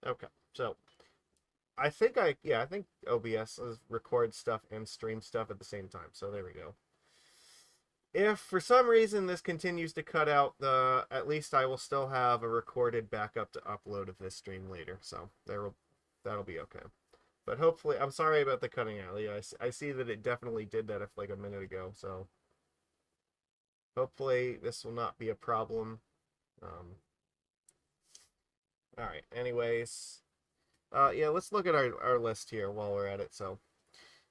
Okay, so I think OBS records stuff and stream stuff at the same time. So there we go. If for some reason this continues to cut out, at least I will still have a recorded backup to upload of this stream later. So that'll be okay. But hopefully, I'm sorry about the cutting out. Yeah, I see that it definitely did that like a minute ago. So hopefully this will not be a problem. All right. Anyways, yeah, let's look at our list here while we're at it. So,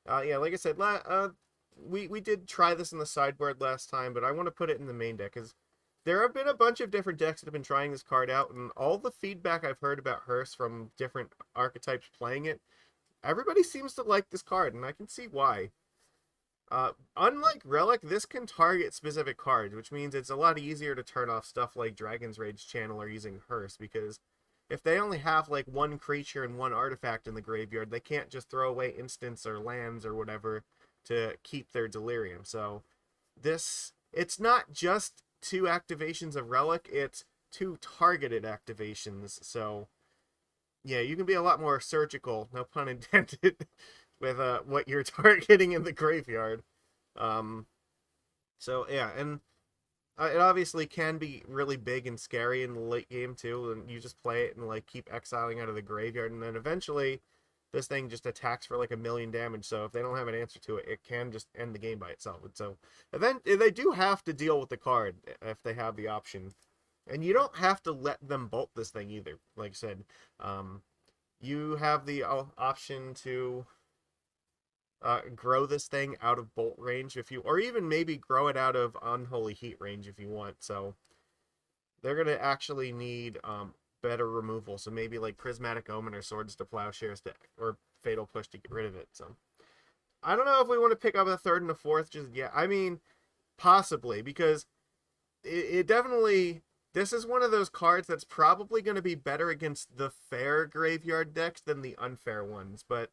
yeah, like I said, we did try this in the sideboard last time, but I want to put it in the main deck because there have been a bunch of different decks that have been trying this card out, and all the feedback I've heard about Hearse from different archetypes playing it, everybody seems to like this card, and I can see why. Unlike Relic, this can target specific cards, which means it's a lot easier to turn off stuff like Dragon's Rage Channeler using Hearse, because if they only have like one creature and one artifact in the graveyard, they can't just throw away instants or lands or whatever to keep their delirium. So it's not just two activations of Relic, it's two targeted activations. So yeah, you can be a lot more surgical, no pun intended, with what you're targeting in the graveyard. Um, so yeah, and it obviously can be really big and scary in the late game too, and you just play it and like keep exiling out of the graveyard, and then eventually this thing just attacks for like a million damage. So if they don't have an answer to it, it can just end the game by itself. And so then they do have to deal with the card if they have the option, and you don't have to let them bolt this thing either. Like I said, you have the option to grow this thing out of bolt range if you, or even maybe grow it out of unholy heat range if you want. So they're gonna actually need better removal. So maybe like Prismatic Omen or Swords to Plowshares or Fatal Push to get rid of it. So I don't know if we want to pick up a third and a fourth just yet. I mean, possibly, because it definitely, this is one of those cards that's probably going to be better against the fair graveyard decks than the unfair ones. But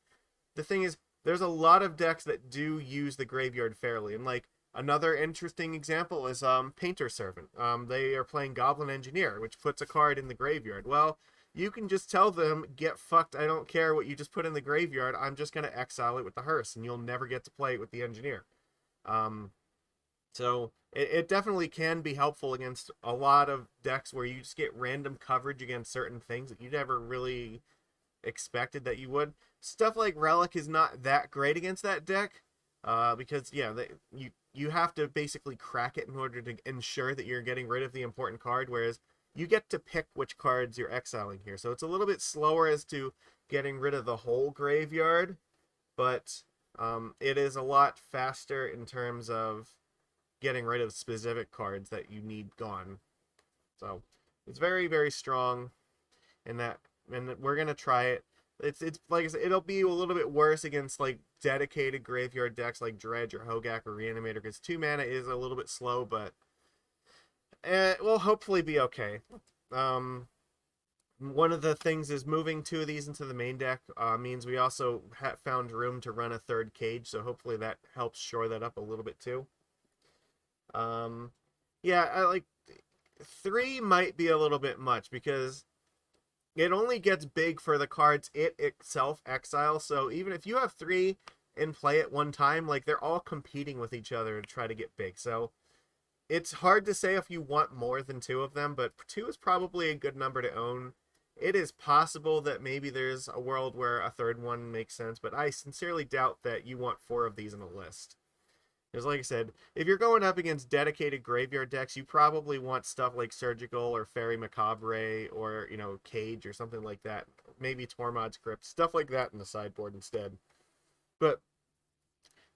the thing is, there's a lot of decks that do use the graveyard fairly, and like another interesting example is Painter Servant. They are playing Goblin Engineer, which puts a card in the graveyard. Well, you can just tell them, get fucked, I don't care what you just put in the graveyard, I'm just going to exile it with the Hearse, and you'll never get to play it with the Engineer. So it definitely can be helpful against a lot of decks where you just get random coverage against certain things that you never really expected that you would. Stuff like Relic is not that great against that deck, because yeah, you have to basically crack it in order to ensure that you're getting rid of the important card, whereas you get to pick which cards you're exiling here. So it's a little bit slower as to getting rid of the whole graveyard, but it is a lot faster in terms of getting rid of specific cards that you need gone. So it's very, very strong in that, and we're gonna try it. It's like I said, it'll be a little bit worse against like dedicated graveyard decks like Dredge or Hogak or Reanimator, because 2 mana is a little bit slow, but it will hopefully be okay. One of the things is moving 2 of these into the main deck means we also found room to run a third cage, so hopefully that helps shore that up a little bit too. Yeah, I like 3 might be a little bit much because it only gets big for the cards it itself exiles. So even if you have 3 in play at one time, like they're all competing with each other to try to get big. So it's hard to say if you want more than 2 of them, but 2 is probably a good number to own. It is possible that maybe there's a world where a third one makes sense, but I sincerely doubt that you want 4 of these in a list. Because like I said, if you're going up against dedicated graveyard decks, you probably want stuff like Surgical or Fairy Macabre or, you know, Cage or something like that. Maybe Tormod's Crypt, stuff like that in the sideboard instead. But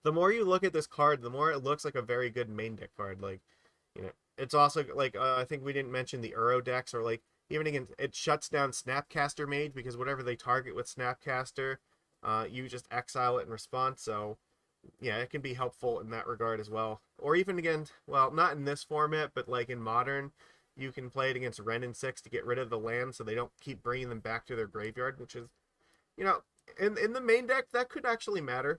the more you look at this card, the more it looks like a very good main deck card. Like, you know, it's also like, I think we didn't mention the Uro decks, or like, even again, it shuts down Snapcaster Mage, because whatever they target with Snapcaster, you just exile it in response. So yeah, it can be helpful in that regard as well. Or even again, well, not in this format, but like in Modern, you can play it against Wrenn and 6 to get rid of the land so they don't keep bringing them back to their graveyard, which is, you know, in the main deck, that could actually matter.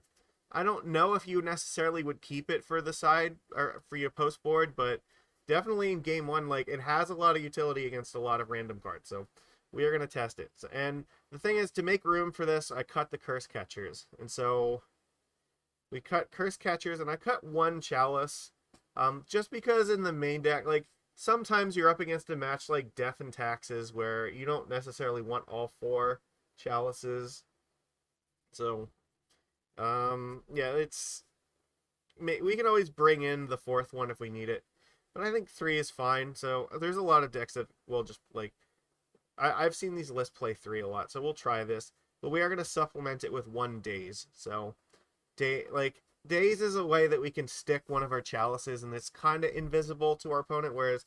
I don't know if you necessarily would keep it for the side, or for your post board, but definitely in game 1, like, it has a lot of utility against a lot of random cards. So we are going to test it. So, and the thing is, to make room for this, I cut the Curse Catchers. And so we cut Curse Catchers, and I cut one Chalice. Just because in the main deck, like, sometimes you're up against a match like Death and Taxes where you don't necessarily want all 4 Chalices. So, yeah, we can always bring in the 4th one if we need it. But I think 3 is fine. So there's a lot of decks that will just, like, I've seen these lists play 3 a lot, so we'll try this. But we are going to supplement it with 1 Daze. So, Daze is a way that we can stick one of our Chalices, and it's kind of invisible to our opponent, whereas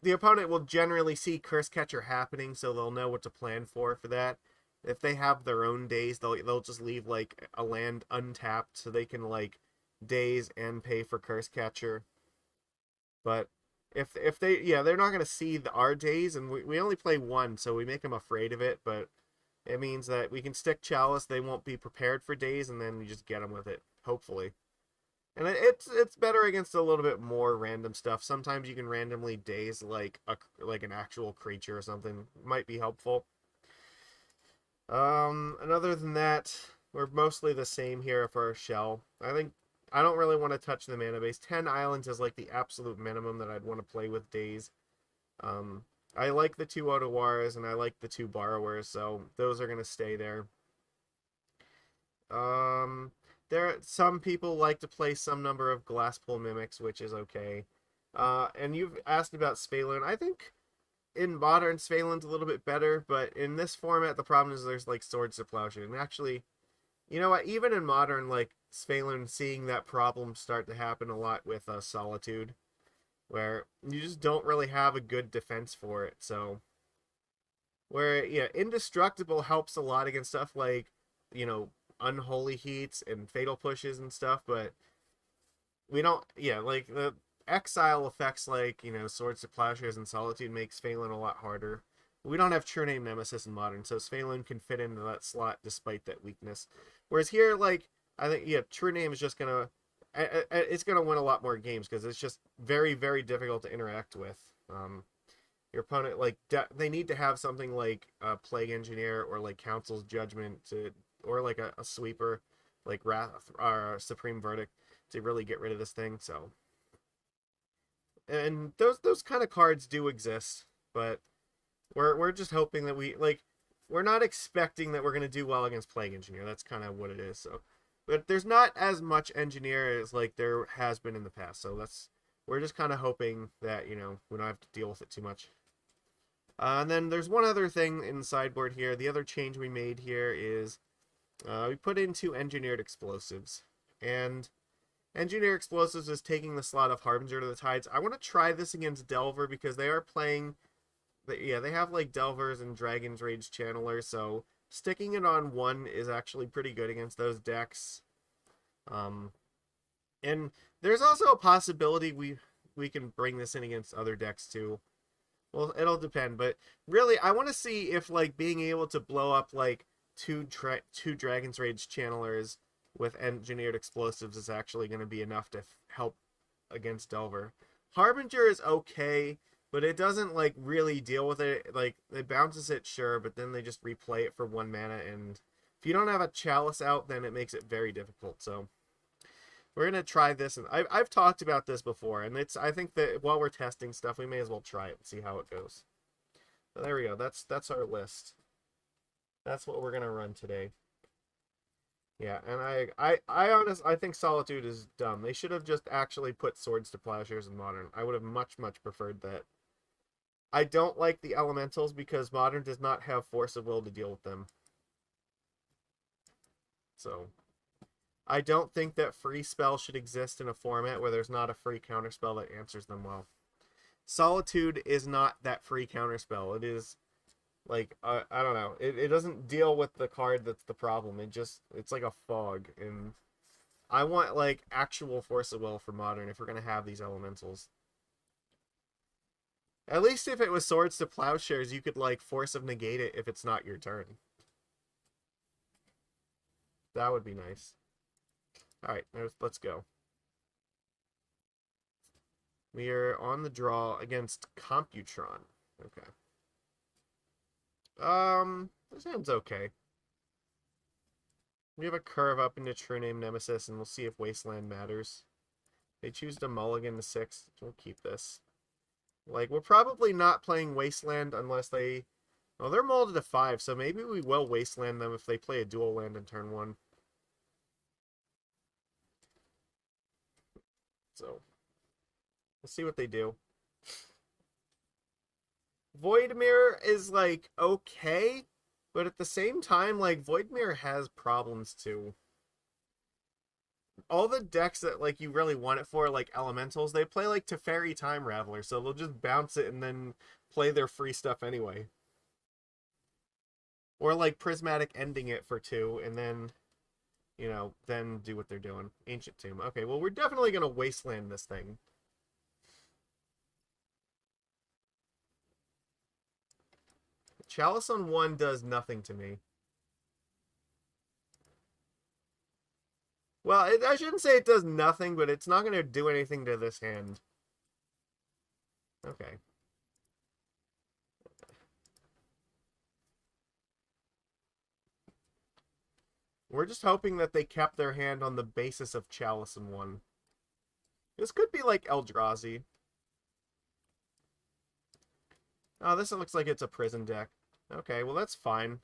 the opponent will generally see Curse Catcher happening, so they'll know what to plan for that. If they have their own Daze, they'll just leave, like, a land untapped, so they can, like, Daze and pay for Curse Catcher. But if they, yeah, they're not going to see our Daze, and we only play 1, so we make them afraid of it, but it means that we can stick Chalice, they won't be prepared for Daze, and then we just get them with it, hopefully. And it's better against a little bit more random stuff. Sometimes you can randomly Daze like an actual creature or something. Might be helpful. And other than that, we're mostly the same here for our shell. I don't really want to touch the mana base. 10 islands is like the absolute minimum that I'd want to play with Daze. I like the 2 Otawaras and I like the 2 Borrowers, so those are going to stay there. Some people like to play some number of Glasspool Mimics, which is okay. And you've asked about Sphalen. I think in Modern, Sphalen's a little bit better, but in this format, the problem is there's, like, Swords to Plowshare. And actually, you know what? Even in Modern, like, Sphalen, seeing that problem start to happen a lot with Solitude, where you just don't really have a good defense for it. So, where, yeah, Indestructible helps a lot against stuff like, you know, Unholy Heats and Fatal Pushes and stuff, but we don't, yeah, like, the exile effects like, you know, Swords to Plowshares and Solitude makes Phelan a lot harder. We don't have True-Name Nemesis in Modern, so Phelan can fit into that slot despite that weakness. Whereas here, like, I think, yeah, True-Name is just gonna, it's gonna win a lot more games because it's just very, very difficult to interact with. Your opponent, like, they need to have something like Plague Engineer or like Council's Judgment or like a sweeper like Wrath or Supreme Verdict to really get rid of this thing. So, and those kind of cards do exist, but we're just hoping that we're not expecting that we're gonna do well against Plague Engineer. That's kind of what it is. So, but there's not as much Engineer as like there has been in the past. So we're just kind of hoping that, you know, we don't have to deal with it too much. And then there's one other thing in the sideboard here. The other change we made here is we put in 2 Engineered Explosives. And Engineered Explosives is taking the slot of Harbinger to the Tides. I want to try this against Delver because they are playing... Yeah, they have like Delvers and Dragon's Rage Channelers, so sticking it on 1 is actually pretty good against those decks. And there's also a possibility we can bring this in against other decks too. Well, it'll depend, but really, I want to see if, like, being able to blow up, like, two Dragon's Rage Channelers with Engineered Explosives is actually going to be enough to help against Delver. Harbinger is okay, but it doesn't, like, really deal with it. Like, it bounces it, sure, but then they just replay it for 1 mana, and if you don't have a Chalice out, then it makes it very difficult, so... We're going to try this, and I've talked about this before, and I think that while we're testing stuff, we may as well try it and see how it goes. So there we go. That's our list. That's what we're going to run today. Yeah, and I think Solitude is dumb. They should have just actually put Swords to Plowshares in Modern. I would have much, much preferred that. I don't like the Elementals because Modern does not have Force of Will to deal with them. So... I don't think that free spells should exist in a format where there's not a free counterspell that answers them well. Solitude is not that free counterspell. It is, like, I don't know. It doesn't deal with the card that's the problem. It's like a fog. And I want, like, actual Force of Will for Modern if we're going to have these Elementals. At least if it was Swords to Plowshares, you could, like, Force of Negate it if it's not your turn. That would be nice. Alright, let's go. We are on the draw against Computron. Okay. This hand's okay. We have a curve up into True-Name Nemesis, and we'll see if Wasteland matters. They choose to mulligan the 6. We'll keep this. Like, we're probably not playing Wasteland unless they... Well, they're molded to 5, so maybe we will Wasteland them if they play a dual land in turn 1. So, we'll see what they do. Void Mirror is, like, okay, but at the same time, like, Void Mirror has problems, too. All the decks that, like, you really want it for, like, Elementals, they play, like, Teferi Time Raveler, so they'll just bounce it and then play their free stuff anyway. Or, like, Prismatic ending it for 2, and then, you know, then do what they're doing. Ancient Tomb. Okay, well, we're definitely going to Wasteland this thing. Chalice on 1 does nothing to me. Well, I shouldn't say it does nothing, but it's not going to do anything to this hand. Okay. We're just hoping that they kept their hand on the basis of Chalice in 1. This could be like Eldrazi. Oh, this looks like it's a prison deck. Okay, well that's fine.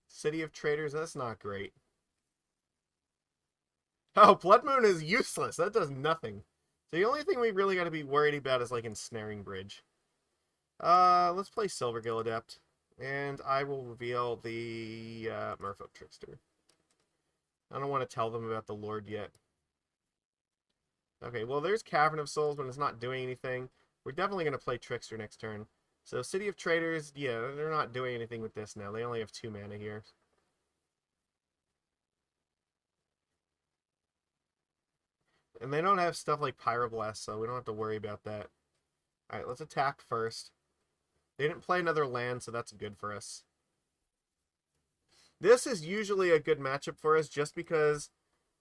City of Traders, that's not great. Oh, Blood Moon is useless. That does nothing. So the only thing we really got to be worried about is like Ensnaring Bridge. Let's play Silvergill Adept. And I will reveal the Merfolk Trickster. I don't want to tell them about the Lord yet. Okay, well there's Cavern of Souls, but it's not doing anything. We're definitely going to play Trickster next turn. So City of Traders, yeah, they're not doing anything with this now. They only have 2 mana here. And they don't have stuff like Pyroblast, so we don't have to worry about that. Alright, let's attack first. They didn't play another land, so that's good for us. This is usually a good matchup for us just because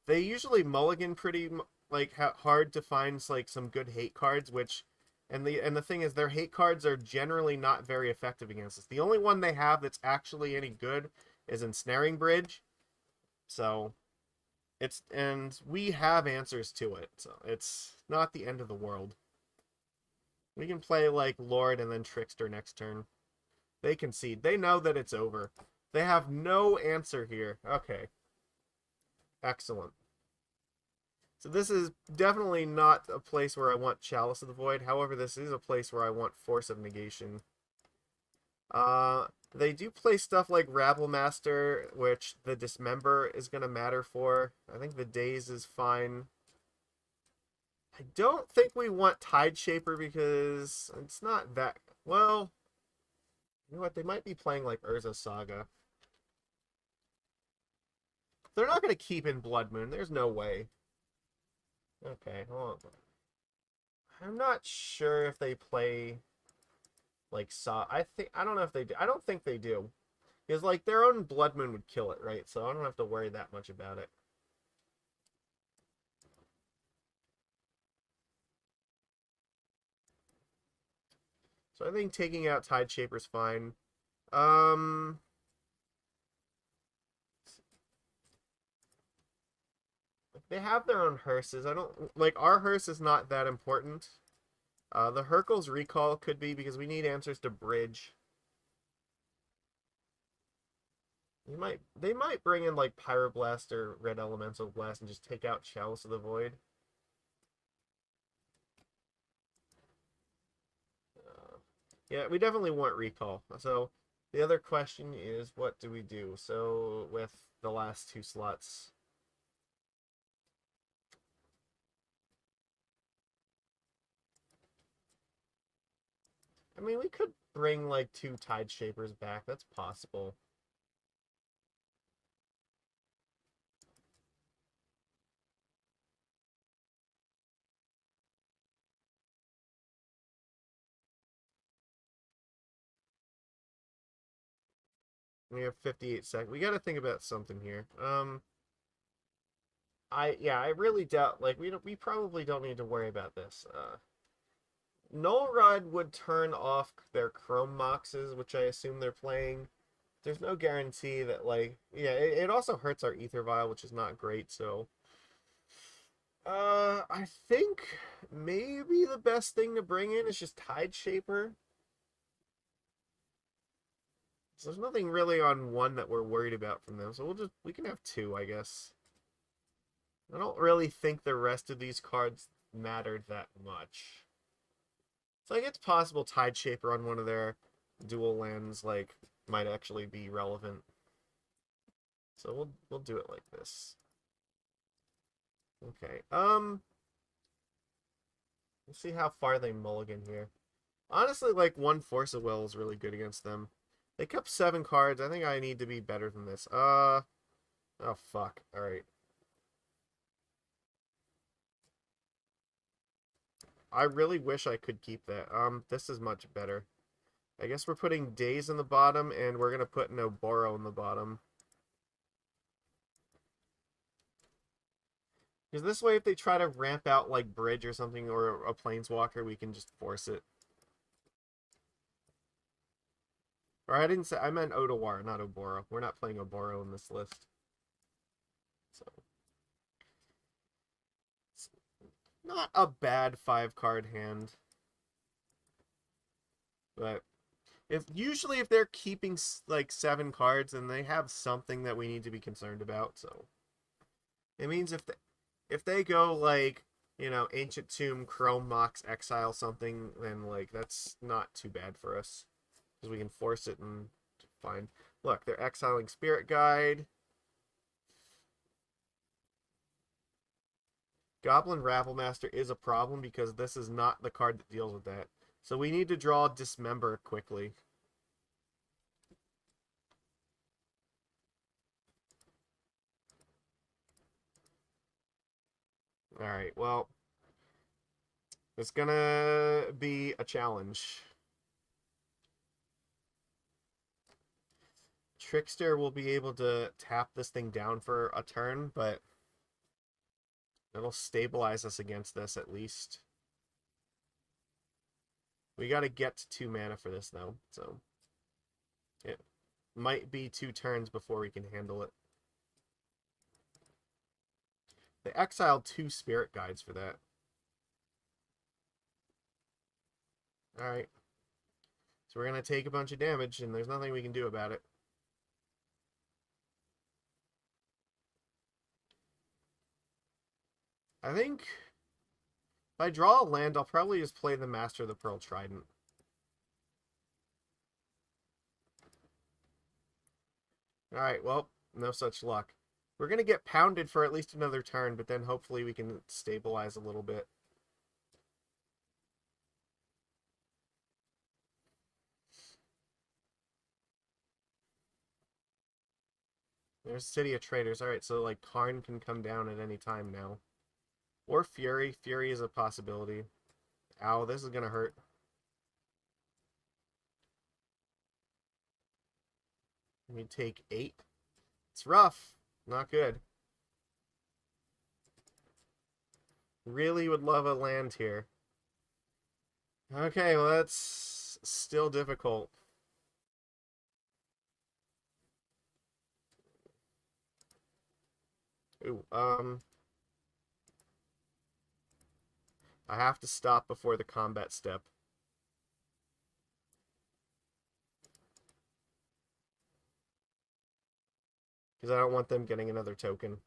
they usually mulligan pretty like hard to find like some good hate cards, which and the thing is their hate cards are generally not very effective against us. The only one they have that's actually any good is Ensnaring Bridge. So and we have answers to it. So it's not the end of the world. We can play like Lord and then Trickster next turn. They concede. They know that it's over. They have no answer here. Okay. Excellent. So this is definitely not a place where I want Chalice of the Void. However, this is a place where I want Force of Negation. They do play stuff like Rabble Master, which the Dismember is going to matter for. I think the Daze is fine. I don't think we want Tide Shaper because it's not that... Well, you know what? They might be playing like Urza Saga. They're not going to keep in Blood Moon. There's no way. Okay, hold on. I'm not sure if they play like I don't know if they do. I don't think they do. Because like their own Blood Moon would kill it, right? So I don't have to worry that much about it. So I think taking out Tide Shaper's fine. They have their own hearses. I don't like our hearse is not that important. The Hurkyl's Recall could be because we need answers to Bridge. They might bring in like Pyroblast or Red Elemental Blast and just take out Chalice of the Void. Yeah, we definitely want Recall. So the other question is, what do we do? So with the last 2 slots. I mean, we could bring like 2 Tide Shapers back. That's possible. We have 58 seconds. We got to think about something here. I really doubt, like, we probably don't need to worry about this. Null Rod would turn off their Chrome Moxes, which I assume they're playing. There's no guarantee that, like, yeah, it also hurts our Aether Vial, which is not great, so. I think maybe the best thing to bring in is just Tide Shaper. So there's nothing really on one that we're worried about from them, so we can have two, I guess. I don't really think the rest of these cards mattered that much. So like it's possible Tide Shaper on one of their dual lands like might actually be relevant. So we'll do it like this. Okay. Let's see how far they mulligan here. Honestly, like one Force of Will is really good against them. They kept 7 cards. I think I need to be better than this. Oh fuck. All right. I really wish I could keep that. This is much better. I guess we're putting Daze in the bottom, and we're gonna put no Borrow in the bottom. Because this way, if they try to ramp out like Bridge or something, or a Planeswalker, we can just force it. Or I didn't say, I meant Otawara, not Oboro. We're not playing Oboro in this list. So, it's not a bad 5-card hand. But usually if they're keeping like 7 cards, then they have something that we need to be concerned about. So it means if they go like, you know, Ancient Tomb, Chrome Mox, Exile something, then like that's not too bad for us because we can force it and find. Look, they're exiling Spirit Guide. Goblin Ravelmaster is a problem because this is not the card that deals with that. So we need to draw Dismember quickly. Alright, well, it's gonna be a challenge. Trickster will be able to tap this thing down for a turn, but it'll stabilize us against this at least. We gotta get to 2 mana for this, though, so it might be 2 turns before we can handle it. They exiled 2 Spirit Guides for that. Alright. So we're gonna take a bunch of damage, and there's nothing we can do about it. I think if I draw a land, I'll probably just play the Master of the Pearl Trident. Alright, well, no such luck. We're going to get pounded for at least another turn, but then hopefully we can stabilize a little bit. There's City of Traders. Alright, so like Karn can come down at any time now. Or Fury. Fury is a possibility. Ow, this is going to hurt. We take 8. It's rough. Not good. Really would love a land here. Okay, well that's still difficult. Ooh, I have to stop before the combat step. Because I don't want them getting another token.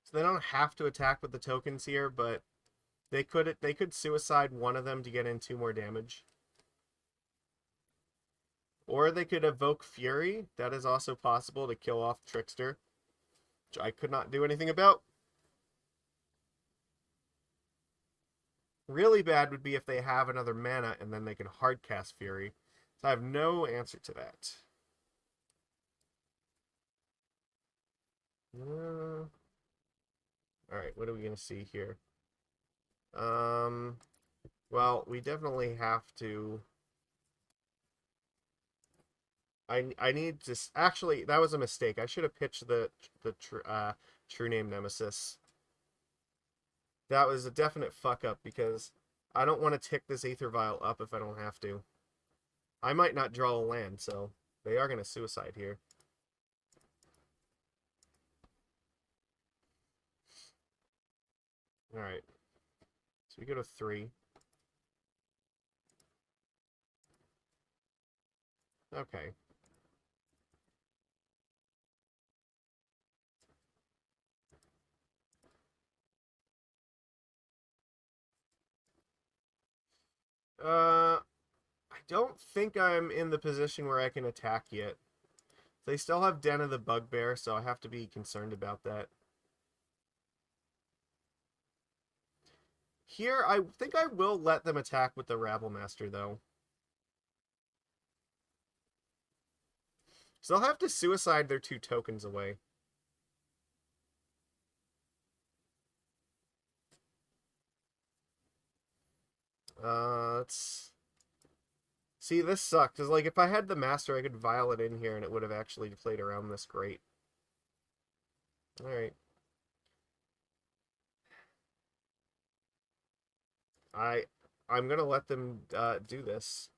So they don't have to attack with the tokens here, but they could suicide one of them to get in 2 more damage. Or they could evoke Fury. That is also possible to kill off Trickster, which I could not do anything about. Really bad would be if they have another mana and then they can hardcast Fury. So I have no answer to that. Alright, what are we going to see here? Well, we definitely have to... I need to... Actually, that was a mistake. I should have pitched the True-Name Nemesis. That was a definite fuck up because I don't want to tick this Aether Vial up if I don't have to. I might not draw a land, so they are going to suicide here. Alright. So we go to 3. Okay. I don't think I'm in the position where I can attack yet. They still have Den of the Bugbear, so I have to be concerned about that. Here, I think I will let them attack with the Rabble Master, though. So they'll have to suicide their 2 tokens away. Let's... See, this sucked, because, like, if I had the Master, I could vial it in here, and it would have actually played around this great. Alright. I'm gonna let them do this.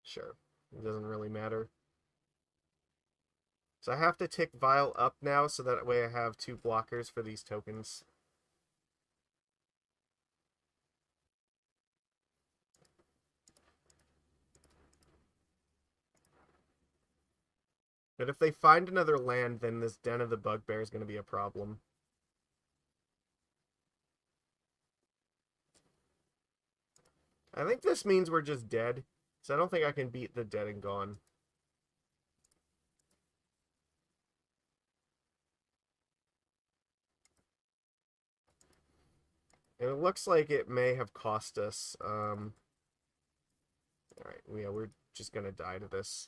Sure. It doesn't really matter. So I have to tick Vial up now, so that way I have 2 blockers for these tokens. But if they find another land, then this Den of the Bugbear is going to be a problem. I think this means we're just dead. So I don't think I can beat the Dead and Gone. And it looks like it may have cost us. Alright, yeah, we're just going to die to this.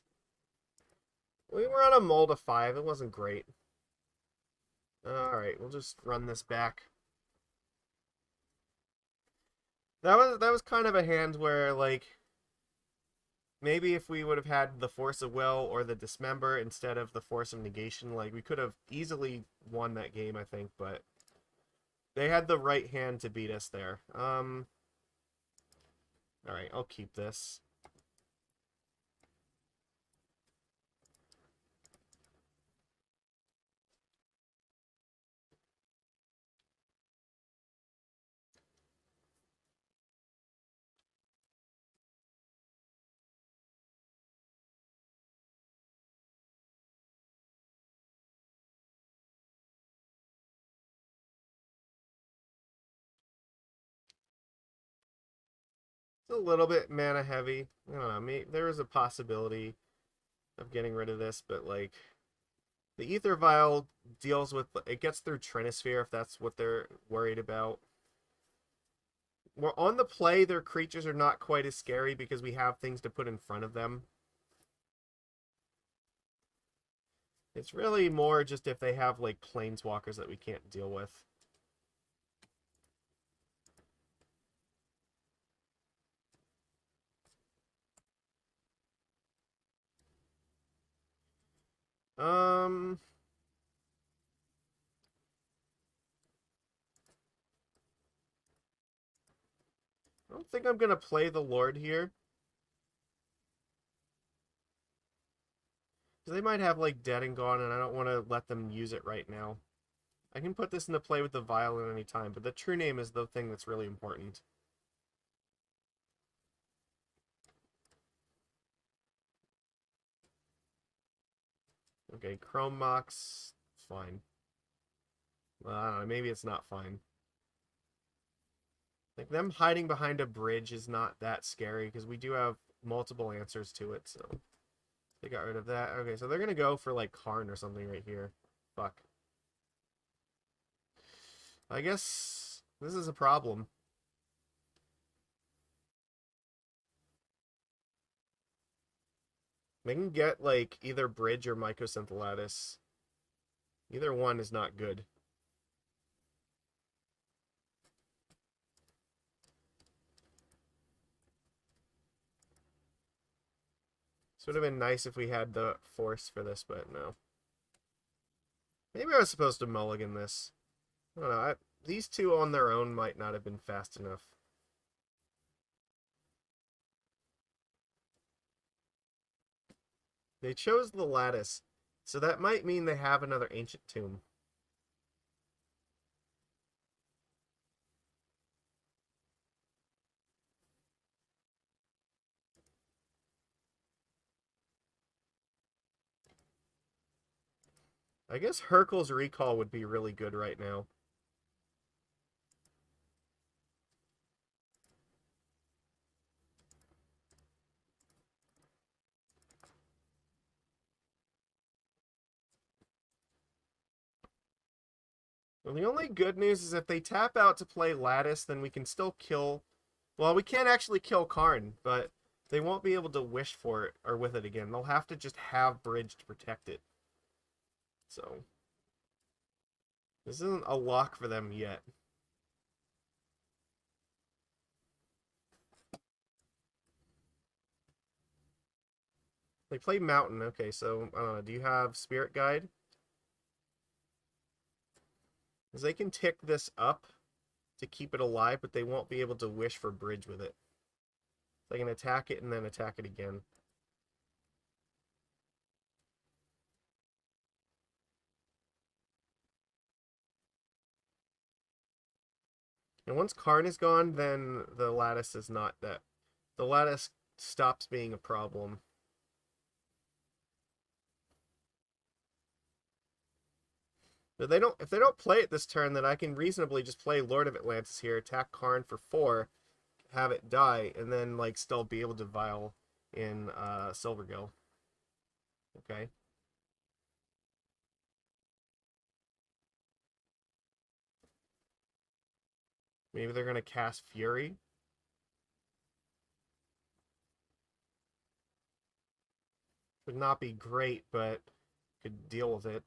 We were on a mold of 5. It wasn't great. Alright, we'll just run this back. That was kind of a hand where, like, maybe if we would have had the Force of Will or the Dismember instead of the Force of Negation, like, we could have easily won that game, I think, but they had the right hand to beat us there. Alright, I'll keep this. It's a little bit mana heavy. I don't know, maybe there is a possibility of getting rid of this, but, like, the Aether Vial deals with... It gets through Trinisphere if that's what they're worried about. We're on the play, their creatures are not quite as scary because we have things to put in front of them. It's really more just if they have, like, planeswalkers that we can't deal with. I don't think I'm going to play the Lord here. Because they might have, like, Dead and Gone, and I don't want to let them use it right now. I can put this into play with the Vial at any time, but the True Name is the thing that's really important. Okay, Chrome Mox, fine. Well, I don't know, maybe it's not fine. Like, them hiding behind a bridge is not that scary, because we do have multiple answers to it, so... They got rid of that. Okay, so they're gonna go for, like, Karn or something right here. Fuck. I guess this is a problem. They can get, like, either Bridge or Mycosynth. Either one is not good. This would have been nice if we had the Force for this, but no. Maybe I was supposed to mulligan this. I don't know. These two on their own might not have been fast enough. They chose the Lattice, so that might mean they have another Ancient Tomb. I guess Hurkyl's Recall would be really good right now. Well, the only good news is if they tap out to play Lattice, then we can still kill... Well, we can't actually kill Karn, but they won't be able to wish for it or with it again. They'll have to just have Bridge to protect it. So, this isn't a lock for them yet. They play Mountain. Okay, so, I don't know. Do you have Spirit Guide? Because they can tick this up to keep it alive, but they won't be able to wish for Bridge with it. They can attack it and then attack it again. And once Karn is gone, then the Lattice is not that. The Lattice stops being a problem. But if they don't play it this turn, then I can reasonably just play Lord of Atlantis here, attack Karn for 4, have it die, and then like still be able to Vial in Silvergill. Okay. Maybe they're gonna cast Fury. Would not be great, but could deal with it.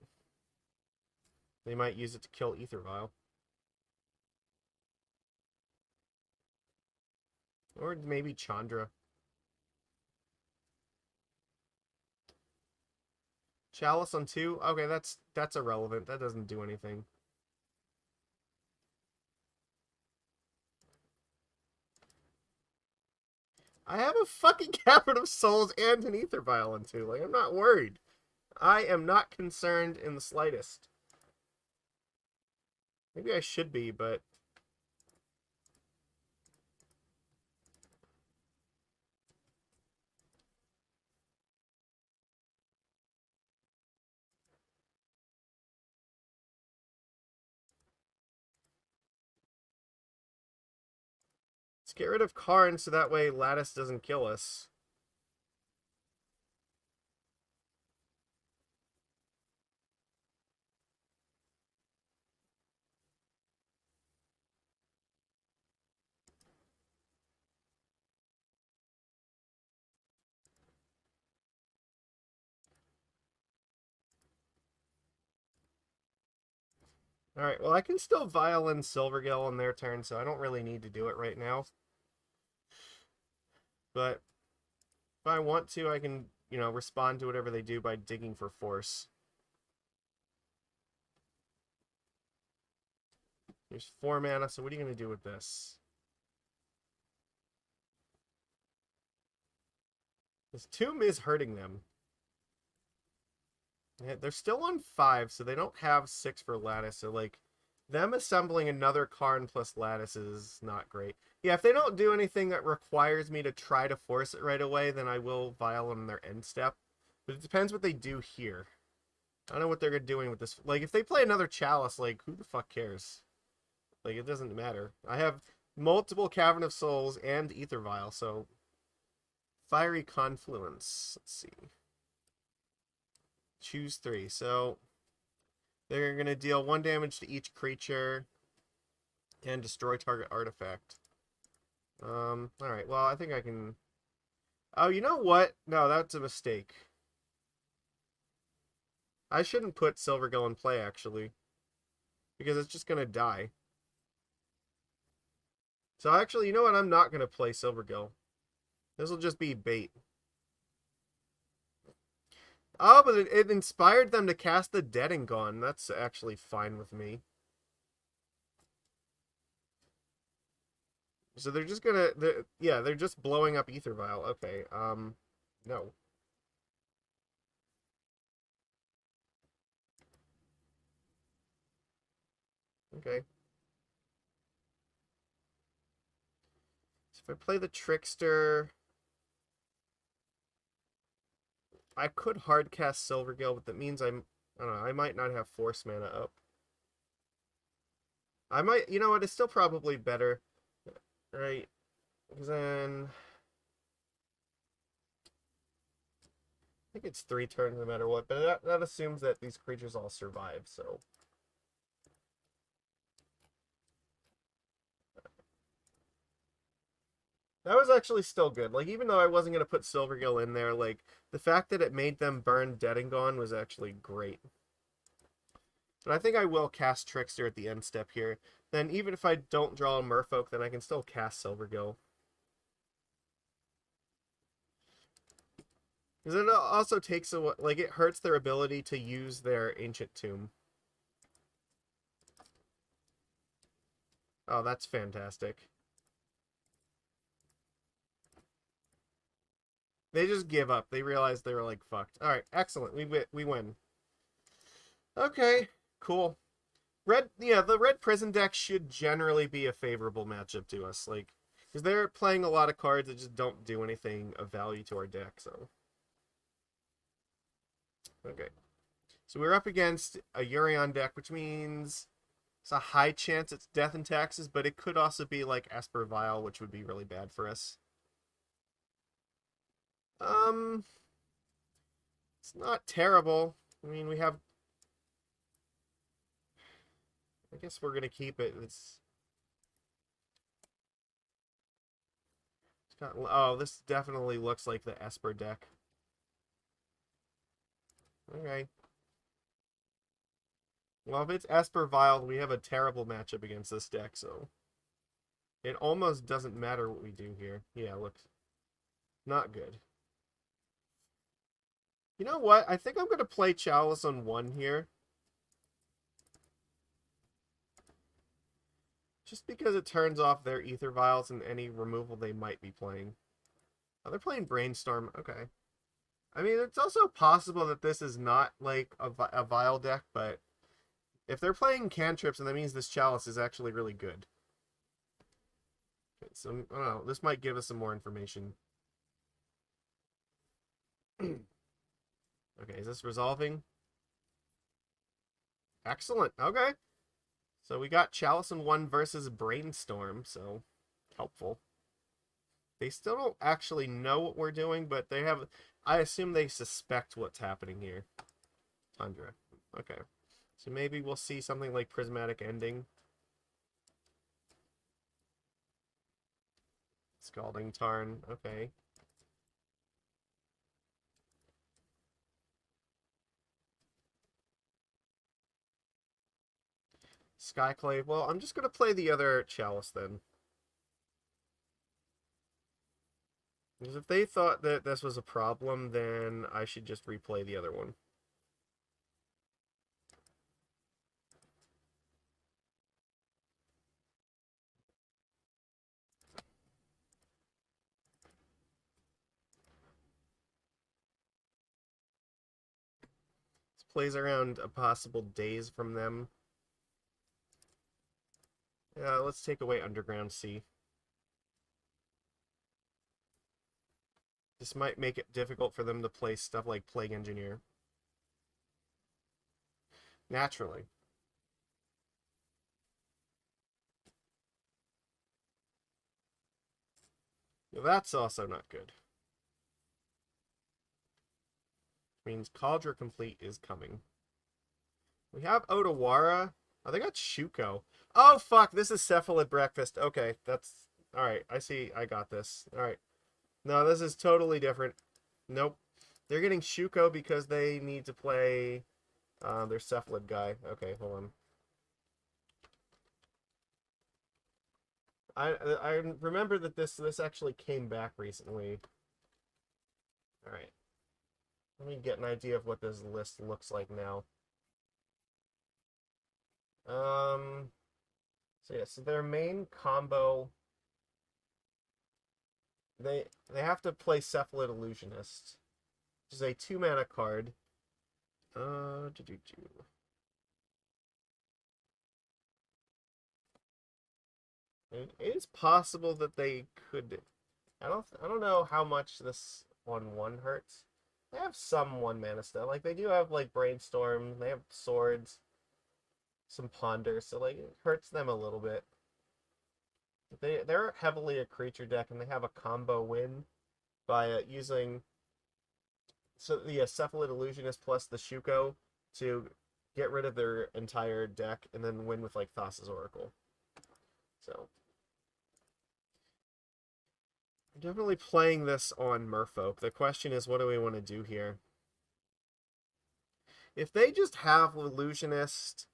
They might use it to kill Aether Vial. Or maybe Chandra. Chalice on 2? Okay, that's irrelevant. That doesn't do anything. I have a fucking Cavern of Souls and an Aether Vial on 2. Like, I'm not worried. I am not concerned in the slightest. Maybe I should be, but... Let's get rid of Karn so that way Lattice doesn't kill us. Alright, well I can still Vial in Silvergill on their turn, so I don't really need to do it right now. But if I want to, I can, respond to whatever they do by digging for Force. There's 4 mana, so what are you going to do with this? This Tomb is hurting them. Yeah, they're still on 5, so they don't have 6 for Lattice, so, like, them assembling another Karn plus Lattice is not great. Yeah, if they don't do anything that requires me to try to force it right away, then I will Vial on their end step. But it depends what they do here. I don't know what they're doing with this. Like, if they play another Chalice, like, who the fuck cares? Like, it doesn't matter. I have multiple Cavern of Souls and Aether Vial, so... Fiery Confluence. Let's see. Choose 3. So, they're going to deal 1 damage to each creature and destroy target artifact. Alright, well, I think I can... Oh, you know what? No, that's a mistake. I shouldn't put Silvergill in play, actually, because it's just going to die. So actually, you know what? I'm not going to play Silvergill. This will just be bait. Oh, but it inspired them to cast the Dead and Gone. That's actually fine with me. So they're just gonna, yeah, they're just blowing up Aether Vial. Okay, no. Okay. So if I play the Trickster, I could hard cast Silvergill, but that means I don't know, I might not have Force mana up. I might, you know what, it's still probably better, right? Because then I think it's 3 turns no matter what, but that assumes that these creatures all survive, so. That was actually still good. Like, even though I wasn't going to put Silvergill in there, like, the fact that it made them burn Dead and Gone was actually great. But I think I will cast Trickster at the end step here. Then even if I don't draw a Merfolk, then I can still cast Silvergill. Because it also takes a, like, it hurts their ability to use their Ancient Tomb. Oh, that's fantastic. They just give up. They realized they were like fucked. All right, excellent. We win. Okay, cool. Red, yeah, the red prison deck should generally be a favorable matchup to us, like, because they're playing a lot of cards that just don't do anything of value to our deck. So, okay, so we're up against a Urion deck, which means it's a high chance it's Death and Taxes, but it could also be like Aether Vial, which would be really bad for us. Um, it's not terrible. I mean, we have. I guess we're gonna keep it. It's got. Oh, this definitely looks like the Esper deck. Okay. Well, if it's Esper Vial, we have a terrible matchup against this deck, so it almost doesn't matter what we do here. Yeah, looks not good. You know what? I think I'm going to play Chalice on 1 here. Just because it turns off their Aether Vials and any removal they might be playing. Oh, they're playing Brainstorm. Okay. I mean, it's also possible that this is not like a Vial deck, but if they're playing cantrips, and that means this Chalice is actually really good. Okay, so, I don't know. This might give us some more information. Okay, is this resolving? Excellent. Okay. So we got Chalice in 1 versus Brainstorm, so helpful. They still don't actually know what we're doing, but they have... I assume they suspect what's happening here. Tundra. Okay. So maybe we'll see something like Prismatic Ending. Scalding Tarn. Okay. Skyclave. Well, I'm just going to play the other Chalice then. Because if they thought that this was a problem, then I should just replay the other one. This plays around a possible Daze from them. Let's take away Underground Sea. This might make it difficult for them to play stuff like Plague Engineer. Naturally. Well, that's also not good. Means Cauldron Complete is coming. We have Otawara. Oh, they got Shuko. Oh, fuck. This is Cephalid Breakfast. Okay, that's... Alright, I see. I got this. Alright. No, this is totally different. Nope. They're getting Shuko because they need to play Their Cephalid guy. Okay, hold on. I remember that this actually came back recently. All right. Let me get an idea of what this list looks like now. So yeah, so their main combo, they have to play Cephalid Illusionist, which is a 2-mana card. It is possible that they could. I don't know how much this 1/1 hurts. They have some 1-mana stuff. Like they do have like Brainstorm. They have swords, some Ponder, so like it hurts them a little bit. They're heavily a creature deck, and they have a combo win by using the Cephalid Illusionist plus the Shuko to get rid of their entire deck, and then win with like Thassa's Oracle. So I'm definitely playing this on Merfolk. The question is, what do we want to do here? If they just have Illusionist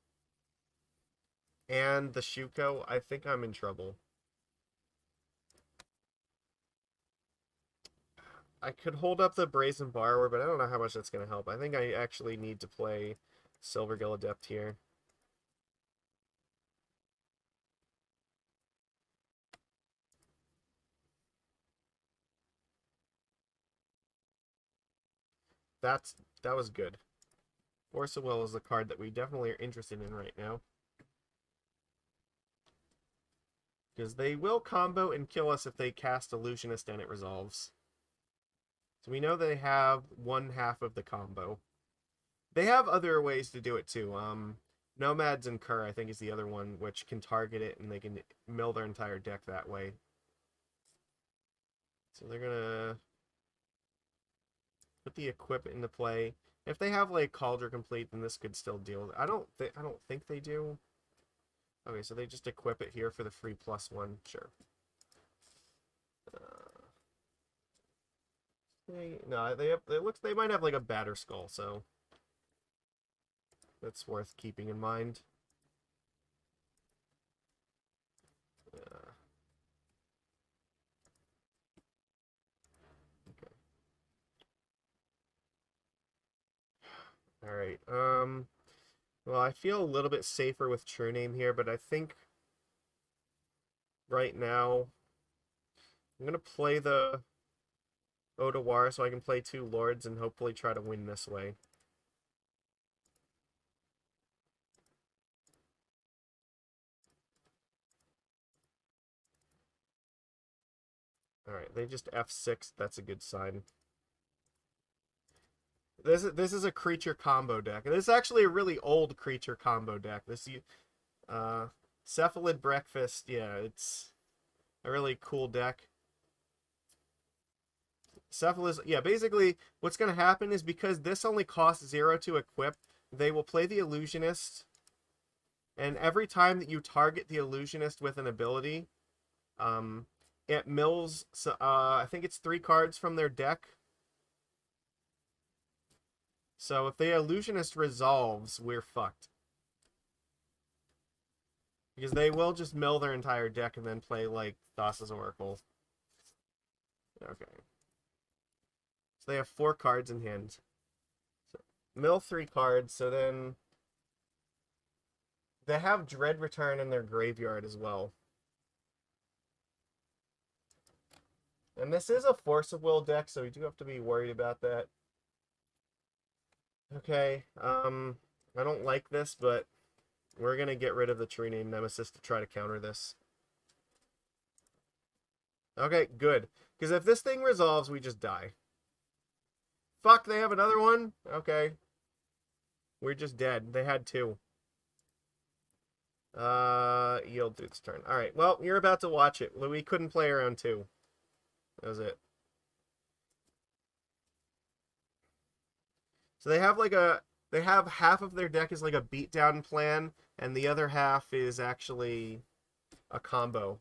and the Shuko, I think I'm in trouble. I could hold up the Brazen Borrower, but I don't know how much that's going to help. I think I actually need to play Silvergill Adept here. That was good. Force of Will is the card that we definitely are interested in right now. Because they will combo and kill us if they cast Illusionist and it resolves. So we know they have one half of the combo. They have other ways to do it too. Nomads and Cur, I think, is the other one, which can target it and they can mill their entire deck that way. So they're gonna put the equip into play. If they have like Cauldron Complete, then this could still deal with it. I don't think they do. Okay, so they just equip it here for the free +1. Sure. No, they might have like a Batter Skull, so that's worth keeping in mind. Okay. All right. Well, I feel a little bit safer with True-Name here, but I think right now I'm gonna play the Otawara so I can play 2 Lords and hopefully try to win this way. Alright, they just F6. That's a good sign. This is a creature combo deck. This is actually a really old creature combo deck. Cephalid Breakfast, yeah, it's a really cool deck. Cephalid, yeah, basically what's going to happen is because this only costs 0 to equip, they will play the Illusionist, and every time that you target the Illusionist with an ability, it mills, I think it's 3 cards from their deck. So if the Illusionist resolves, we're fucked. Because they will just mill their entire deck and then play, like, Thassa's Oracle. Okay. So they have 4 cards in hand. So, mill 3 cards, so then they have Dread Return in their graveyard as well. And this is a Force of Will deck, so we do have to be worried about that. Okay, I don't like this, but we're going to get rid of the True-Name Nemesis to try to counter this. Okay, good. Because if this thing resolves, we just die. Fuck, they have another one? Okay. We're just dead. They had 2. Yield through this turn. Alright, well, you're about to watch it. We couldn't play around 2. That was it. So they have half of their deck is like a beatdown plan, and the other half is actually a combo.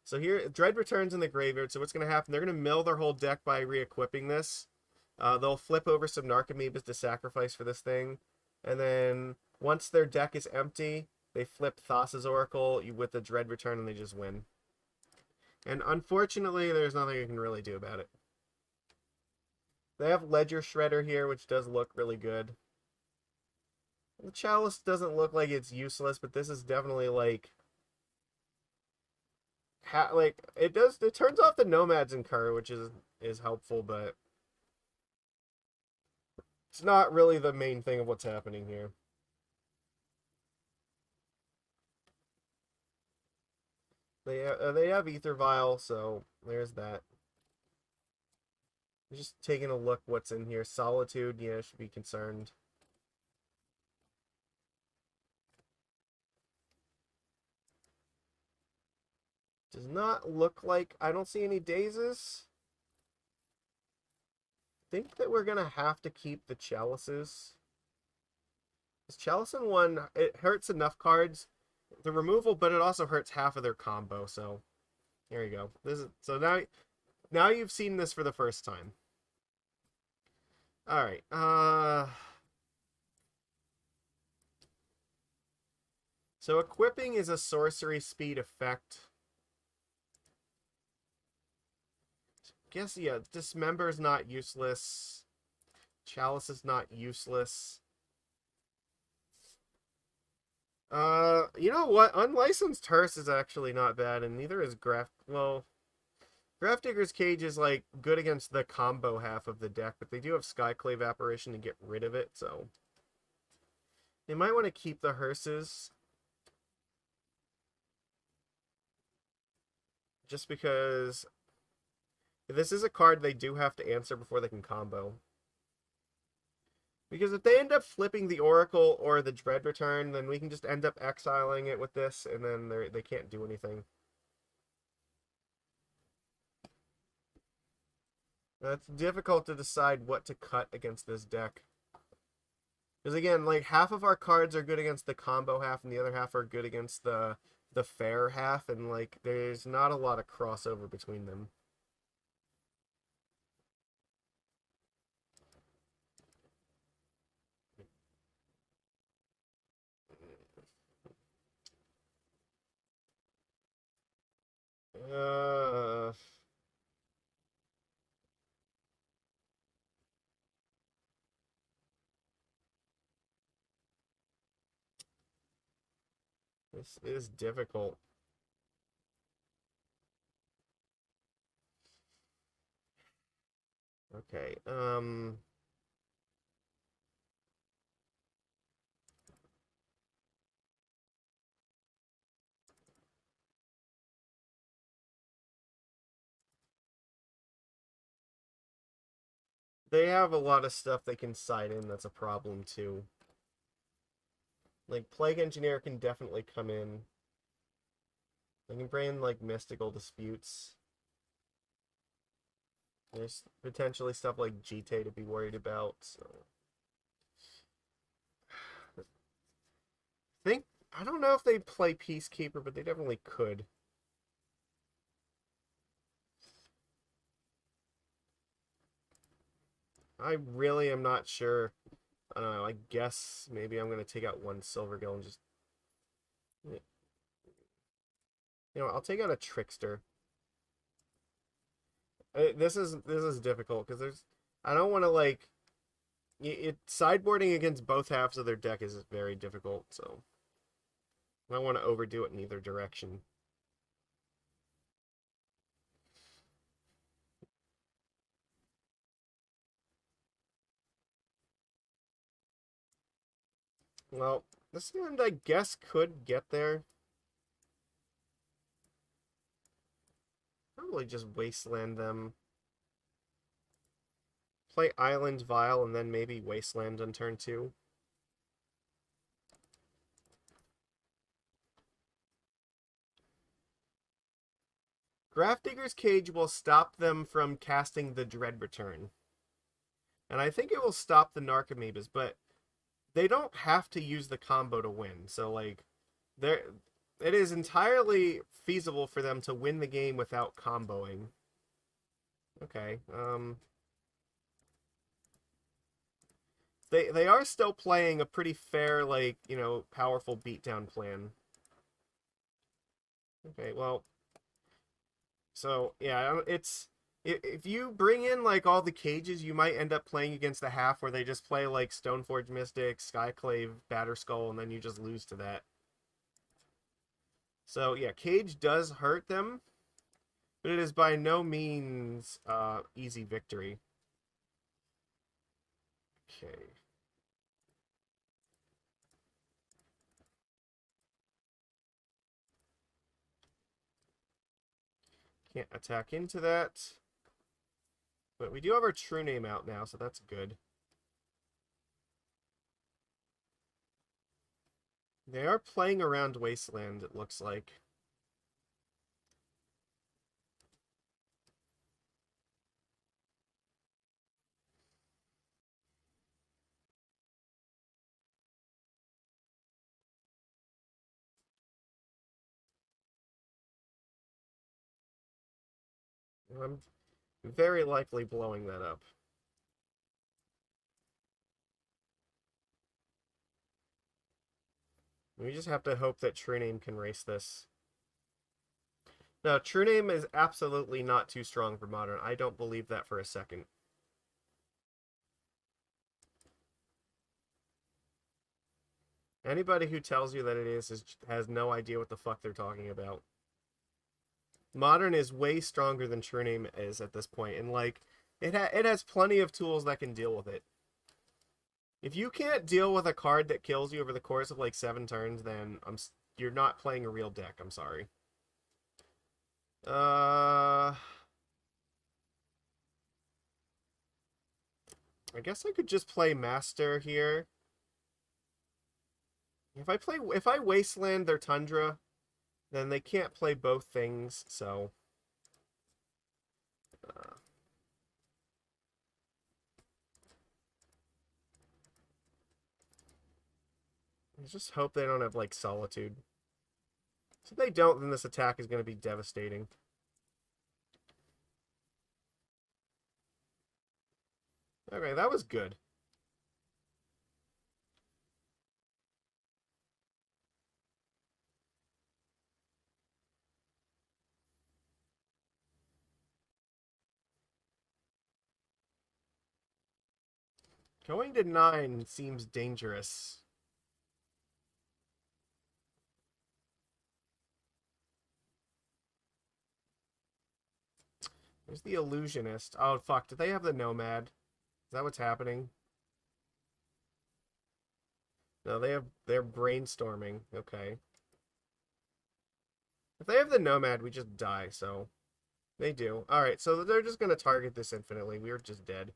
So here, Dread returns in the graveyard, so what's going to happen? They're going to mill their whole deck by re-equipping this. They'll flip over some Narcomoebas to sacrifice for this thing, and then once their deck is empty, they flip Thassa's Oracle with the Dread Return, and they just win. And unfortunately, there's nothing you can really do about it. They have Ledger Shredder here, which does look really good. The Chalice doesn't look like it's useless, but this is definitely like... it turns off the Nomads in Kar, which is helpful, but it's not really the main thing of what's happening here. They have Aether Vial, so there's that. Just taking a look what's in here. Solitude, yeah, should be concerned. Does not look like... I don't see any Dazes. Think that we're gonna have to keep the Chalices. This Chalice in 1, it hurts enough cards, the removal, but it also hurts half of their combo, so here you go. So now you've seen this for the first time. Alright, so equipping is a sorcery speed effect. Guess, yeah, Dismember is not useless. Chalice is not useless. You know what? Unlicensed Hearse is actually not bad, and neither is Grafdigger's Cage is, like, good against the combo half of the deck, but they do have Skyclave Apparition to get rid of it, so... They might want to keep the Hearses. Just because... This is a card they do have to answer before they can combo. Because if they end up flipping the Oracle or the Dread Return, then we can just end up exiling it with this, and then they can't do anything. It's difficult to decide what to cut against this deck. Because again, like, half of our cards are good against the combo half, and the other half are good against the fair half, and, like, there's not a lot of crossover between them. This is difficult. Okay, they have a lot of stuff they can side in that's a problem, too. Like, Plague Engineer can definitely come in. They can bring in, like, Mystical Disputes. There's potentially stuff like Jite to be worried about, so... I don't know if they play Peacekeeper, but they definitely could. I really am not sure. I don't know, I guess maybe I'm going to take out one Silvergill and just... You know, I'll take out a Trickster. This is difficult, because there's... I don't want to, like... sideboarding against both halves of their deck is very difficult, so... I don't want to overdo it in either direction. Well, this land, I guess, could get there. Probably just Wasteland them. Play Island Vial, and then maybe Wasteland on turn 2. Grafdigger's Cage will stop them from casting the Dread Return. And I think it will stop the Narcomoebas, but they don't have to use the combo to win. So, like, it is entirely feasible for them to win the game without comboing. Okay, They are still playing a pretty fair, like, you know, powerful beatdown plan. Okay, well, so yeah, it's if you bring in like all the cages, you might end up playing against the half where they just play like Stoneforge Mystic, Skyclave, Batterskull, and then you just lose to that. So yeah, cage does hurt them, but it is by no means easy victory. Okay. Can't attack into that. But we do have our True-Name out now, so that's good. They are playing around Wasteland, it looks like. I'm very likely blowing that up. We just have to hope that True-Name can race this. No, True-Name is absolutely not too strong for Modern. I don't believe that for a second. Anybody who tells you that it is has no idea what the fuck they're talking about. Modern is way stronger than True-Name is at this point, and like it has plenty of tools that can deal with it. If you can't deal with a card that kills you over the course of like 7 turns, then you're not playing a real deck. I'm sorry. I guess I could just play Master here. If I Wasteland their Tundra, then they can't play both things, so I just hope they don't have like Solitude. So if they don't, then this attack is going to be devastating. Okay, that was good. Going to 9 seems dangerous. There's the Illusionist. Oh, fuck. Do they have the Nomad? Is that what's happening? No, they're brainstorming. Okay. If they have the Nomad, we just die, so they do. Alright, so they're just gonna target this infinitely. We are just dead.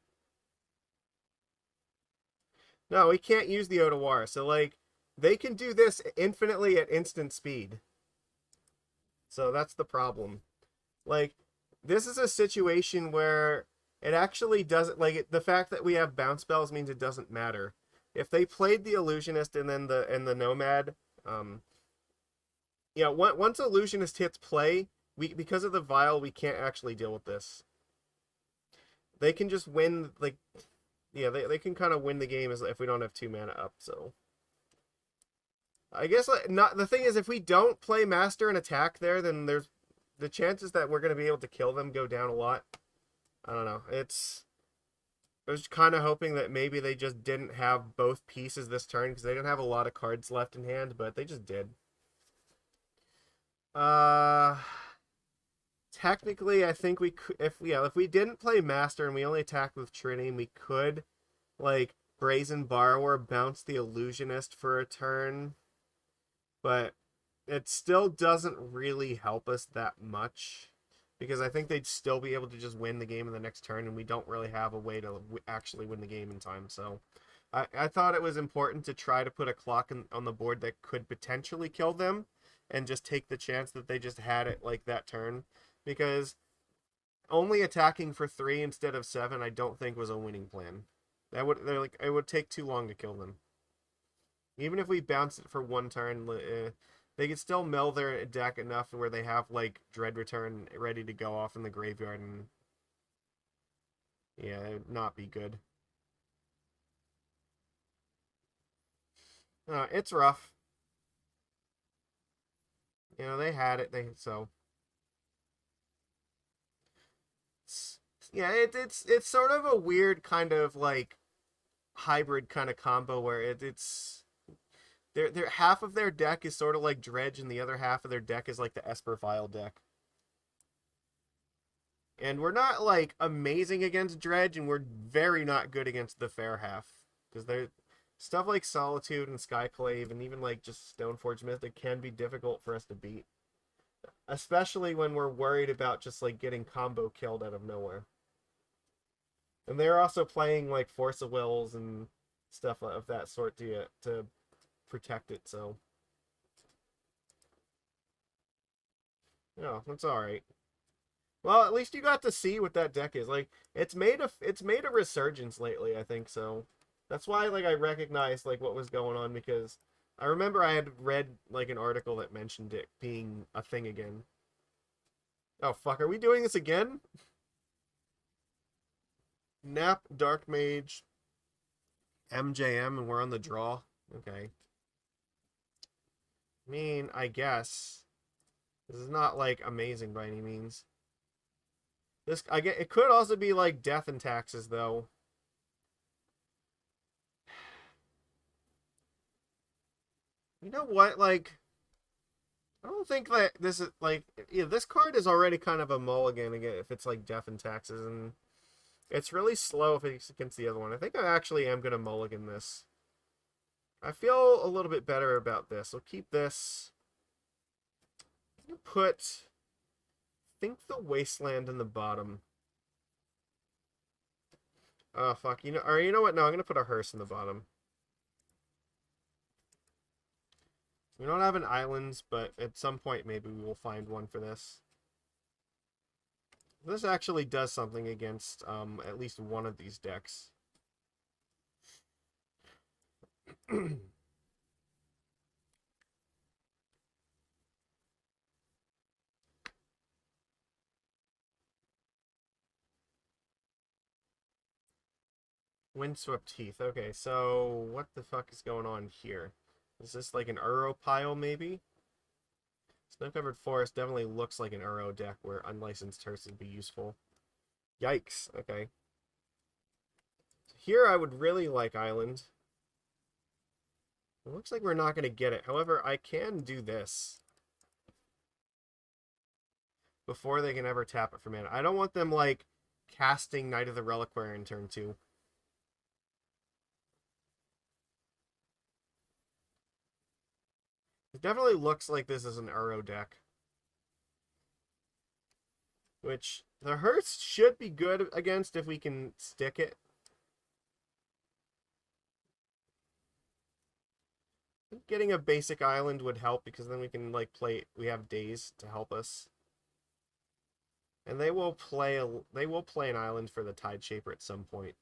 No, we can't use the Otawara, so like they can do this infinitely at instant speed. So that's the problem. Like, this is a situation where it actually doesn't, like, the fact that we have bounce spells means it doesn't matter. If they played the Illusionist and then the Nomad, yeah, once Illusionist hits play, because of the Vial, we can't actually deal with this. They can just win, like, yeah, they can kind of win the game if we don't have 2 mana up, so. I guess, like, not the thing is, if we don't play Master and attack there, then there's the chances that we're going to be able to kill them go down a lot. I don't know. I was kind of hoping that maybe they just didn't have both pieces this turn because they didn't have a lot of cards left in hand, but they just did. Technically, I think we could, if we didn't play Master and we only attacked with True-Name, we could like Brazen Borrower, bounce the Illusionist for a turn, but it still doesn't really help us that much because I think they'd still be able to just win the game in the next turn, and we don't really have a way to actually win the game in time. So I thought it was important to try to put a clock on the board that could potentially kill them and just take the chance that they just had it like that turn, because only attacking for 3 instead of 7 I don't think was a winning plan. It would take too long to kill them. Even if we bounce it for 1 turn, they could still mill their deck enough where they have like Dread Return ready to go off in the graveyard, and yeah, it would not be good. It's rough. You know, they had it. It's, yeah, it's sort of a weird kind of like hybrid kind of combo where it's their half of their deck is sort of like Dredge, and the other half of their deck is like the Aether Vial deck. And we're not like amazing against Dredge, and we're very not good against the fair half because they're stuff like Solitude and Skyclave and even like just Stoneforge Mystic can be difficult for us to beat, especially when we're worried about just like getting combo killed out of nowhere. And they're also playing like Force of Wills and stuff of that sort to protect it. So, no, that's all right. Well, at least you got to see what that deck is. Like it's made a resurgence lately, I think so. That's why like I recognized like what was going on because I remember I had read like an article that mentioned it being a thing again. Oh fuck, are we doing this again? Nap, Dark Mage, MJM, and we're on the draw. Okay. I mean, I guess this is not like amazing by any means. This I get. It could also be like Death and Taxes though. You know what? Like, I don't think that this is like. Yeah, this card is already kind of a mulligan again if it's like Death and Taxes, and it's really slow if it's against the other one. I think I actually am gonna mulligan this. I feel a little bit better about this. I'll keep this. Put. Think the Wasteland in the bottom. Oh fuck, or you know what? No, I'm gonna put a hearse in the bottom. We don't have an island, but at some point maybe we will find one for this. This actually does something against at least one of these decks. Windswept Heath. Okay, so what the fuck is going on here? Is this like an Uro pile, maybe? Snow-covered forest definitely looks like an Uro deck where unlicensed hearse would be useful. Yikes. Okay. Here I would really like Island. It looks like we're not going to get it. However, I can do this before they can ever tap it for mana. I don't want them, like, casting Knight of the Reliquary in turn 2. It definitely looks like this is an Uro deck. Which, the Hearth should be good against if we can stick it. Getting a basic island would help because then we can, like, we have Daze to help us. And they will play an island for the Tide Shaper at some point.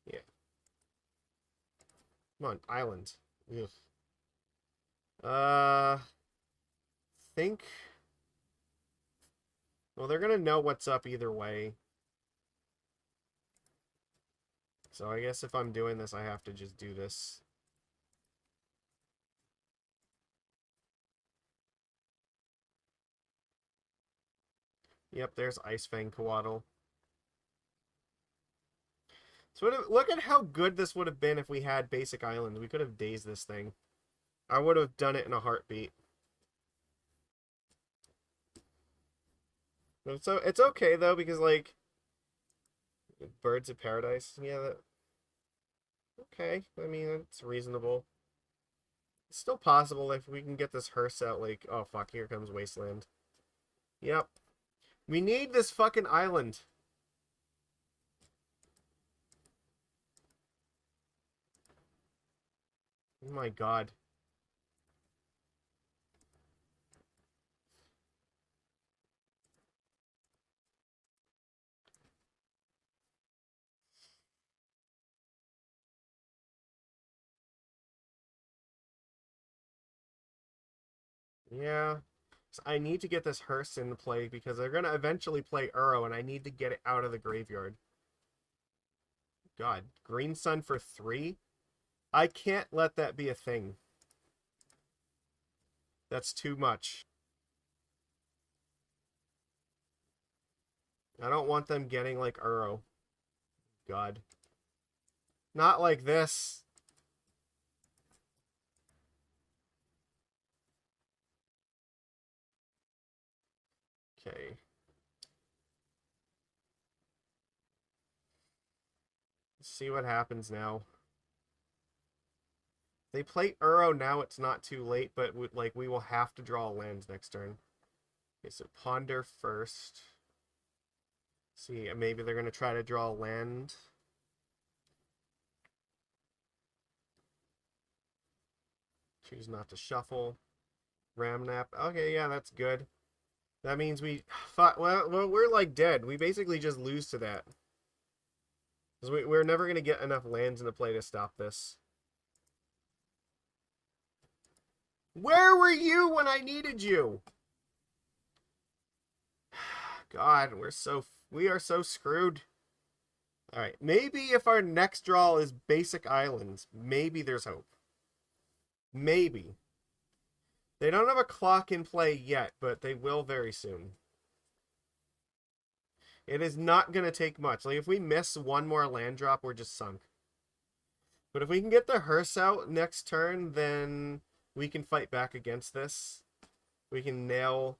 Yeah. Come on, island. Ugh. Think. Well, they're gonna know what's up either way. So I guess if I'm doing this, I have to just do this. Yep, there's Ice Fang Coatl. So look at how good this would have been if we had basic islands. We could have dazed this thing. I would have done it in a heartbeat. So it's okay though because like Birds of Paradise. Yeah, that okay. I mean, it's reasonable. It's still possible if we can get this hearse out like oh fuck, here comes Wasteland. Yep. We need this fucking island. Oh my god. Yeah. So I need to get this hearse into play because they're going to eventually play Uro and I need to get it out of the graveyard. God. Green Sun for 3? I can't let that be a thing. That's too much. I don't want them getting like Uro. God. Not like this. Okay. Let's see what happens now. They play Uro now, it's not too late, but we will have to draw lands next turn. Okay, so Ponder first. See, maybe they're going to try to draw a land. Choose not to shuffle. Ramnap. Okay, yeah, that's good. That means we fought. Well, we're like dead. We basically just lose to that. Because we're never going to get enough lands in the play to stop this. Where were you when I needed you? God, we are so screwed. All right, maybe if our next draw is basic islands, maybe there's hope. Maybe. They don't have a clock in play yet, but they will very soon. It is not going to take much. Like, if we miss one more land drop, we're just sunk. But if we can get the hearse out next turn, then we can fight back against this. We can nail...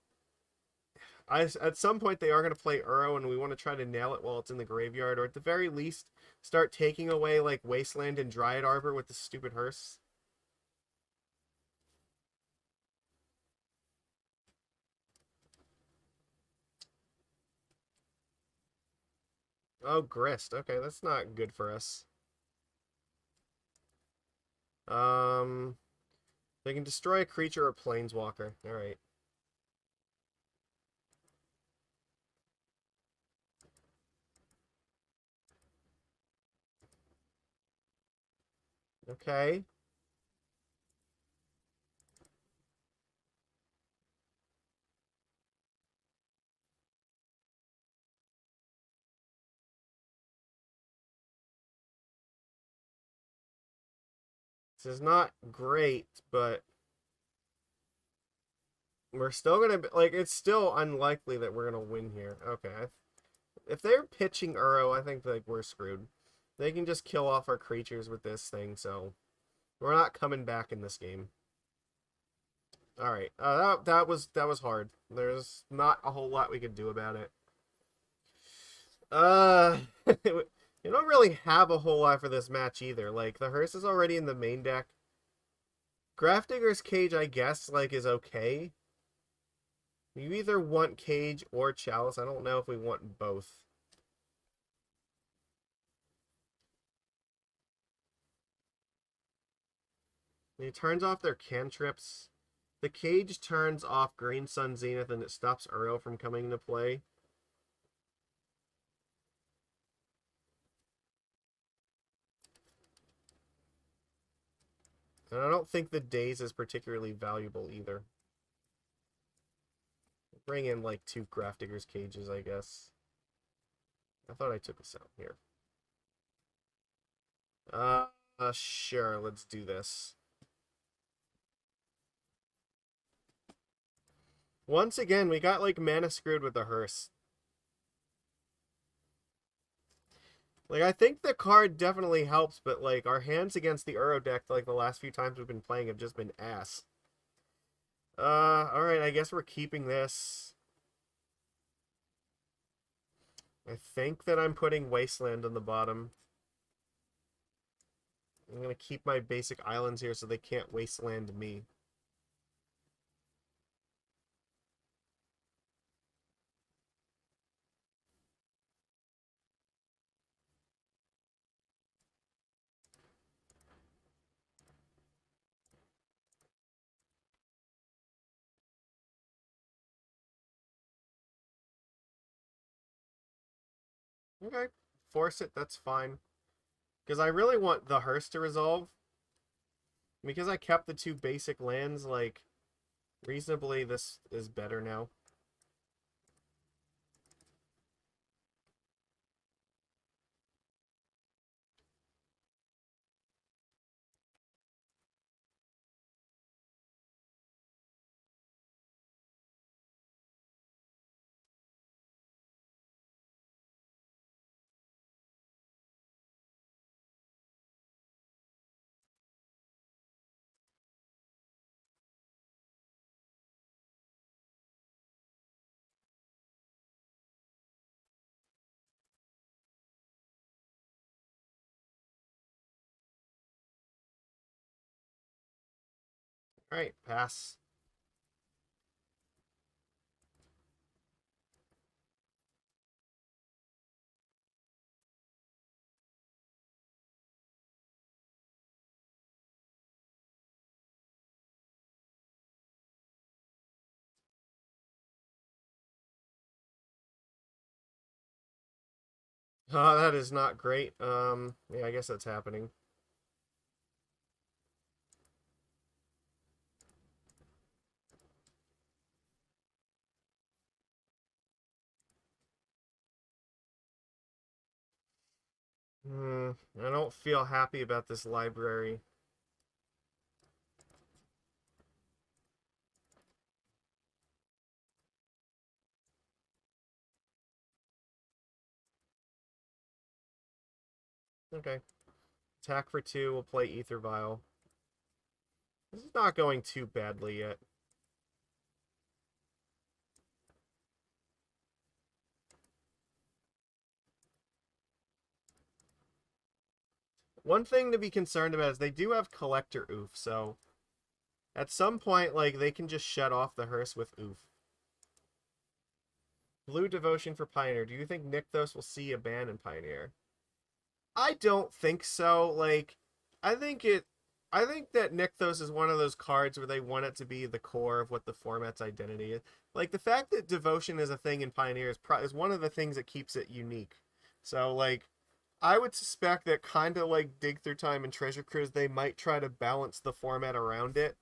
at some point, they are going to play Uro, and we want to try to nail it while it's in the graveyard, or at the very least, start taking away, like, Wasteland and Dryad Arbor with the stupid hearse. Oh, Grist. Okay, that's not good for us. They can destroy a creature or planeswalker. Alright. Okay. This is not great, but we're still gonna like. It's still unlikely that we're gonna win here. Okay, if they're pitching Uro, I think like we're screwed. They can just kill off our creatures with this thing, so we're not coming back in this game. All right, that was hard. There's not a whole lot we could do about it. You don't really have a whole lot for this match either. Like the hearse is already in the main deck. Grafdigger's Cage, I guess, like is okay. You either want Cage or Chalice. I don't know if we want both. He turns off their cantrips. The Cage turns off Green Sun Zenith and it stops Uro from coming into play. And I don't think the Daze is particularly valuable either. Bring in like 2 Grafdigger's Cages, I guess. I thought I took this out here. Sure, let's do this. Once again, we got like mana screwed with the hearse. Like, I think the card definitely helps, but like our hands against the Uro deck, like the last few times we've been playing, have just been ass. Alright, I guess we're keeping this. I think that I'm putting Wasteland on the bottom. I'm gonna keep my basic islands here so they can't Wasteland me. Okay, force it, that's fine. Because I really want the hearse to resolve. Because I kept the 2 basic lands, like, reasonably this is better now. Alright, pass. Oh, that is not great. Yeah, I guess that's happening. I don't feel happy about this library. Okay. Attack for 2, we'll play Aether Vial. This is not going too badly yet. One thing to be concerned about is they do have Collector Oof, so at some point, like, they can just shut off the hearse with Oof. Blue Devotion for Pioneer. Do you think Nykthos will see a ban in Pioneer? I don't think so. Like, I think it. I think that Nykthos is one of those cards where they want it to be the core of what the format's identity is. Like the fact that Devotion is a thing in Pioneer is one of the things that keeps it unique. So like, I would suspect that kind of like Dig Through Time and Treasure Cruise, they might try to balance the format around it.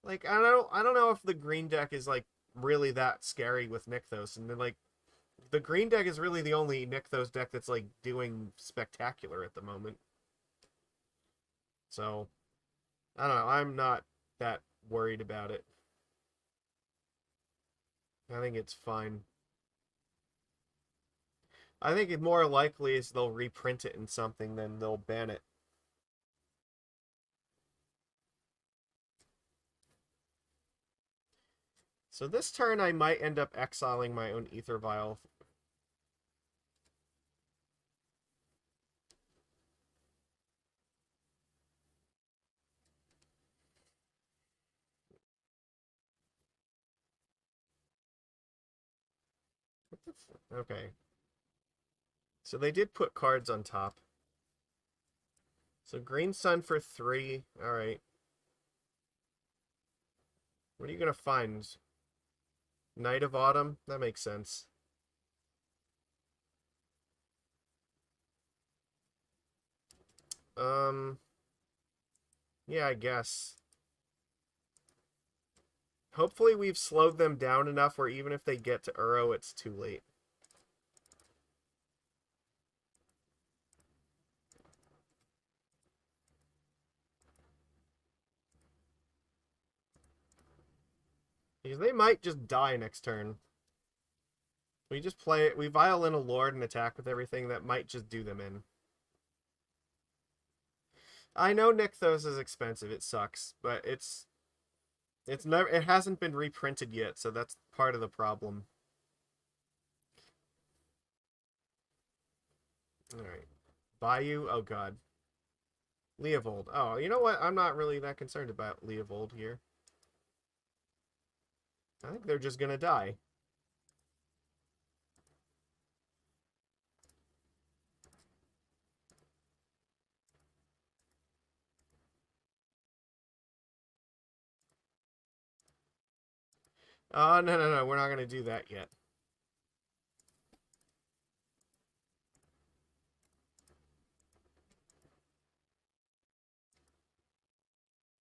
Like I don't know if the green deck is like really that scary with Nykthos, and then like the green deck is really the only Nykthos deck that's like doing spectacular at the moment. So I don't know. I'm not that worried about it. I think it's fine. I think it more likely is they'll reprint it in something than they'll ban it. So this turn I might end up exiling my own Aether Vial. Okay. So they did put cards on top. So Green Sun for 3. Alright. What are you going to find? Night of Autumn? That makes sense. Um, yeah, I guess. Hopefully we've slowed them down enough where even if they get to Uro, it's too late. Because they might just die next turn. We just play it. We vial in a Lord and attack with everything that might just do them in. I know Nykthos is expensive. It sucks, but it's never. It hasn't been reprinted yet, so that's part of the problem. All right, Bayou. Oh God, Leovold. Oh, you know what? I'm not really that concerned about Leovold here. I think they're just gonna die. Oh no no no, we're not gonna do that yet.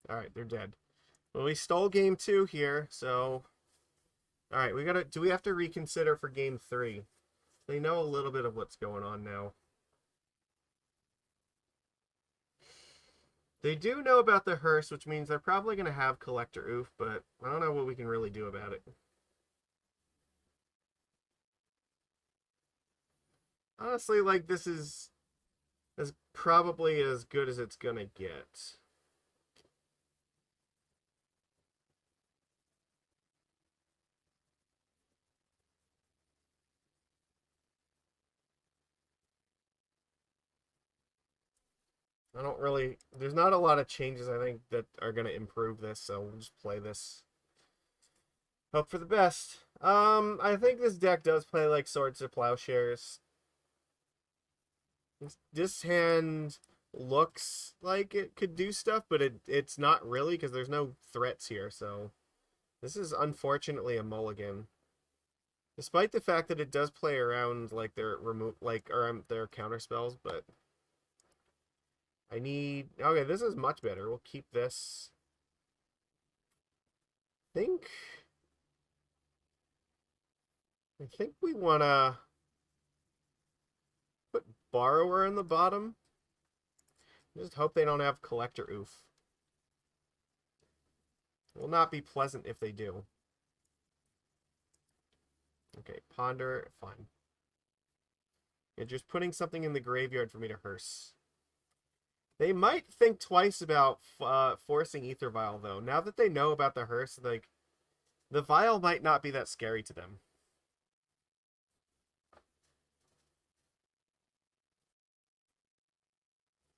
All right, they're dead. Well, we stole game 2 here, so all right, we gotta. Do we have to reconsider for game 3? They know a little bit of what's going on now. They do know about the hearse, which means they're probably going to have Collector Oof, but I don't know what we can really do about it. Honestly, like, this is probably as good as it's going to get. I don't really... There's not a lot of changes, I think, that are going to improve this, so we'll just play this. Hope for the best. I think this deck does play like Swords to Plowshares. This hand looks like it could do stuff, but it's not really because there's no threats here, so this is unfortunately a mulligan. Despite the fact that it does play around like their their counter spells, but I need... Okay, this is much better. We'll keep this. I think we want to put Borrower in the bottom. Just hope they don't have Collector Oof. It will not be pleasant if they do. Okay, Ponder, fine. You're just putting something in the graveyard for me to hearse. They might think twice about forcing Aether Vial, though. Now that they know about the hearse, like, the Vial might not be that scary to them.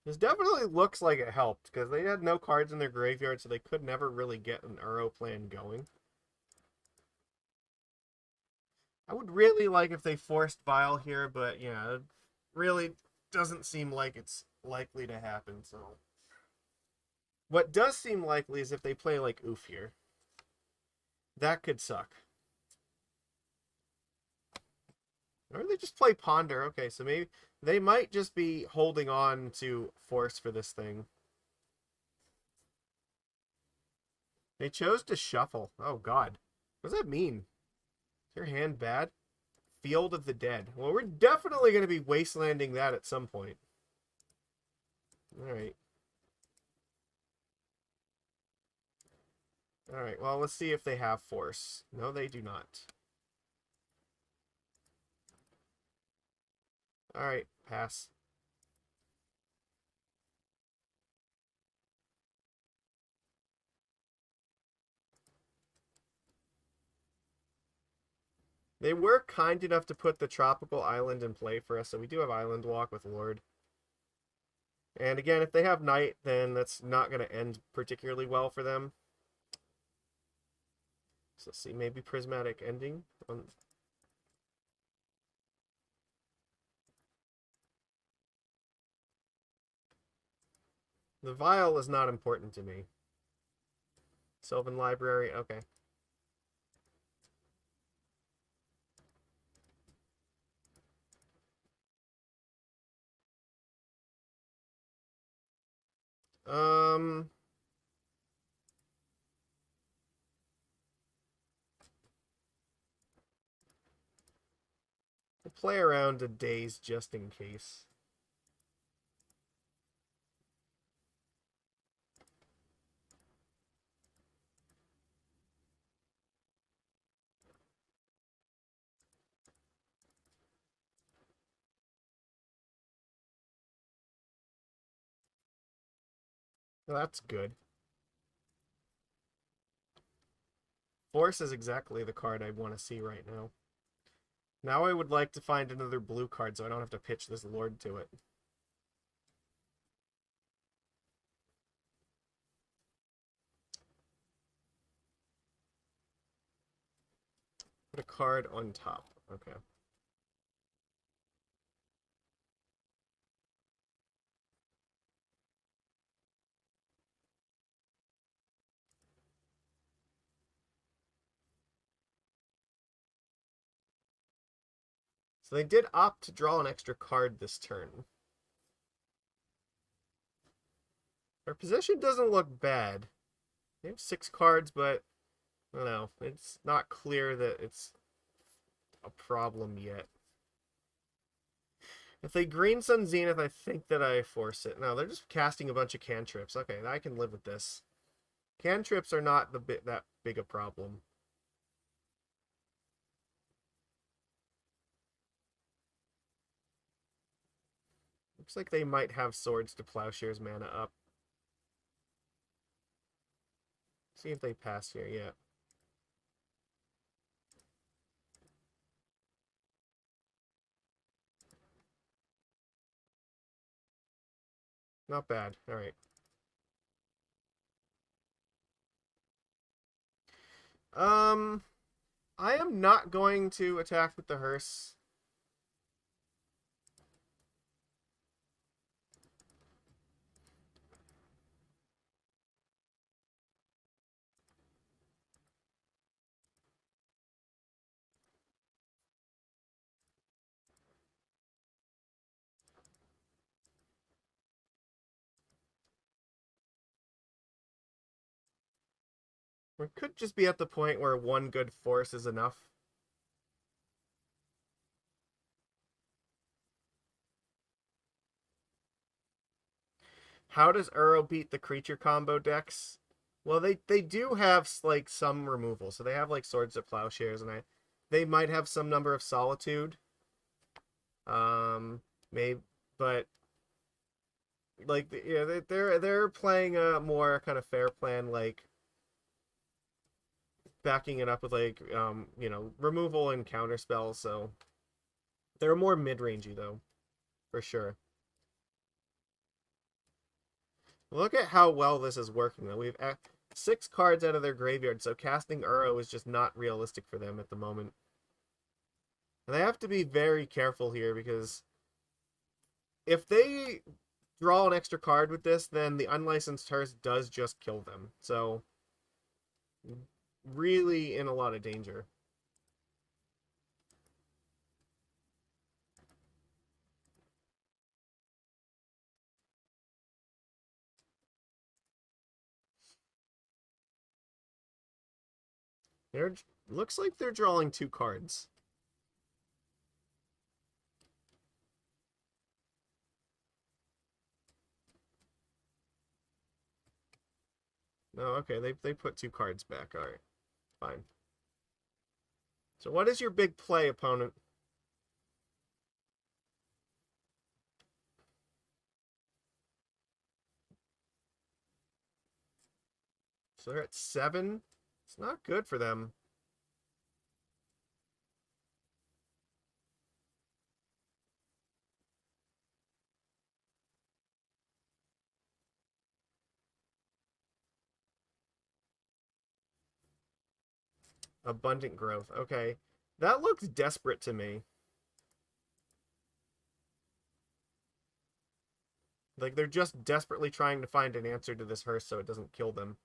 This definitely looks like it helped, because they had no cards in their graveyard, so they could never really get an Uro plan going. I would really like if they forced Vial here, but yeah, it really doesn't seem like it's likely to happen, so... What does seem likely is if they play like Oof here. That could suck. Or they just play Ponder. Okay, so maybe they might just be holding on to Force for this thing. They chose to shuffle. Oh, God. What does that mean? Is your hand bad? Field of the Dead. Well, we're definitely going to be wastelanding that at some point. Alright. Alright, well, let's see if they have Force. No, they do not. Alright, pass. They were kind enough to put the tropical island in play for us, so we do have Island Walk with Lord. And again, if they have Night, then that's not going to end particularly well for them. So let's see, maybe Prismatic Ending. The Vial is not important to me. Sylvan Library, okay. We'll play around a Daze just in case. Well, that's good. Force is exactly the card I want to see right now. Now I would like to find another blue card so I don't have to pitch this Lord to it. Put a card on top. Okay. So they did opt to draw an extra card this turn. Their position doesn't look bad. They have 6 cards, but I don't know. It's not clear that it's a problem yet. If they Green Sun Zenith, I think that I force it. No, they're just casting a bunch of cantrips. Okay, I can live with this. Cantrips are not that big a problem. Looks like they might have Swords to Plowshares mana up. See if they pass here, yeah. Not bad. Alright. I am not going to attack with the hearse. We could just be at the point where one good force is enough. How does Uro beat the creature combo decks? Well, they do have like some removal, so they have like Swords of Plowshares, and they might have some number of Solitude. Maybe, but like yeah, they're playing a more kind of fair plan, like backing it up with like removal and counter spells. So they're more mid rangey though, for sure. Look at how well this is working though. We've 6 cards out of their graveyard, so casting Uro is just not realistic for them at the moment. And they have to be very careful here because if they draw an extra card with this, then the unlicensed hearse does just kill them. So really in a lot of danger. They're looks like they're drawing 2 cards. No, okay, they put 2 cards back. All right, fine. So what is your big play, opponent? So they're at 7. It's not good for them. Abundant growth. Okay. That looks desperate to me. Like they're just desperately trying to find an answer to this hearse so it doesn't kill them.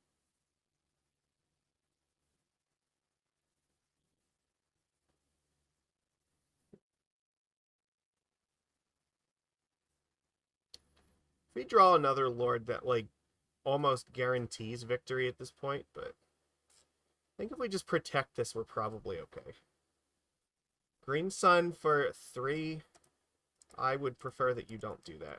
If we draw another Lord, that like almost guarantees victory at this point, but I think if we just protect this, we're probably okay. Green Sun for 3. I would prefer that you don't do that.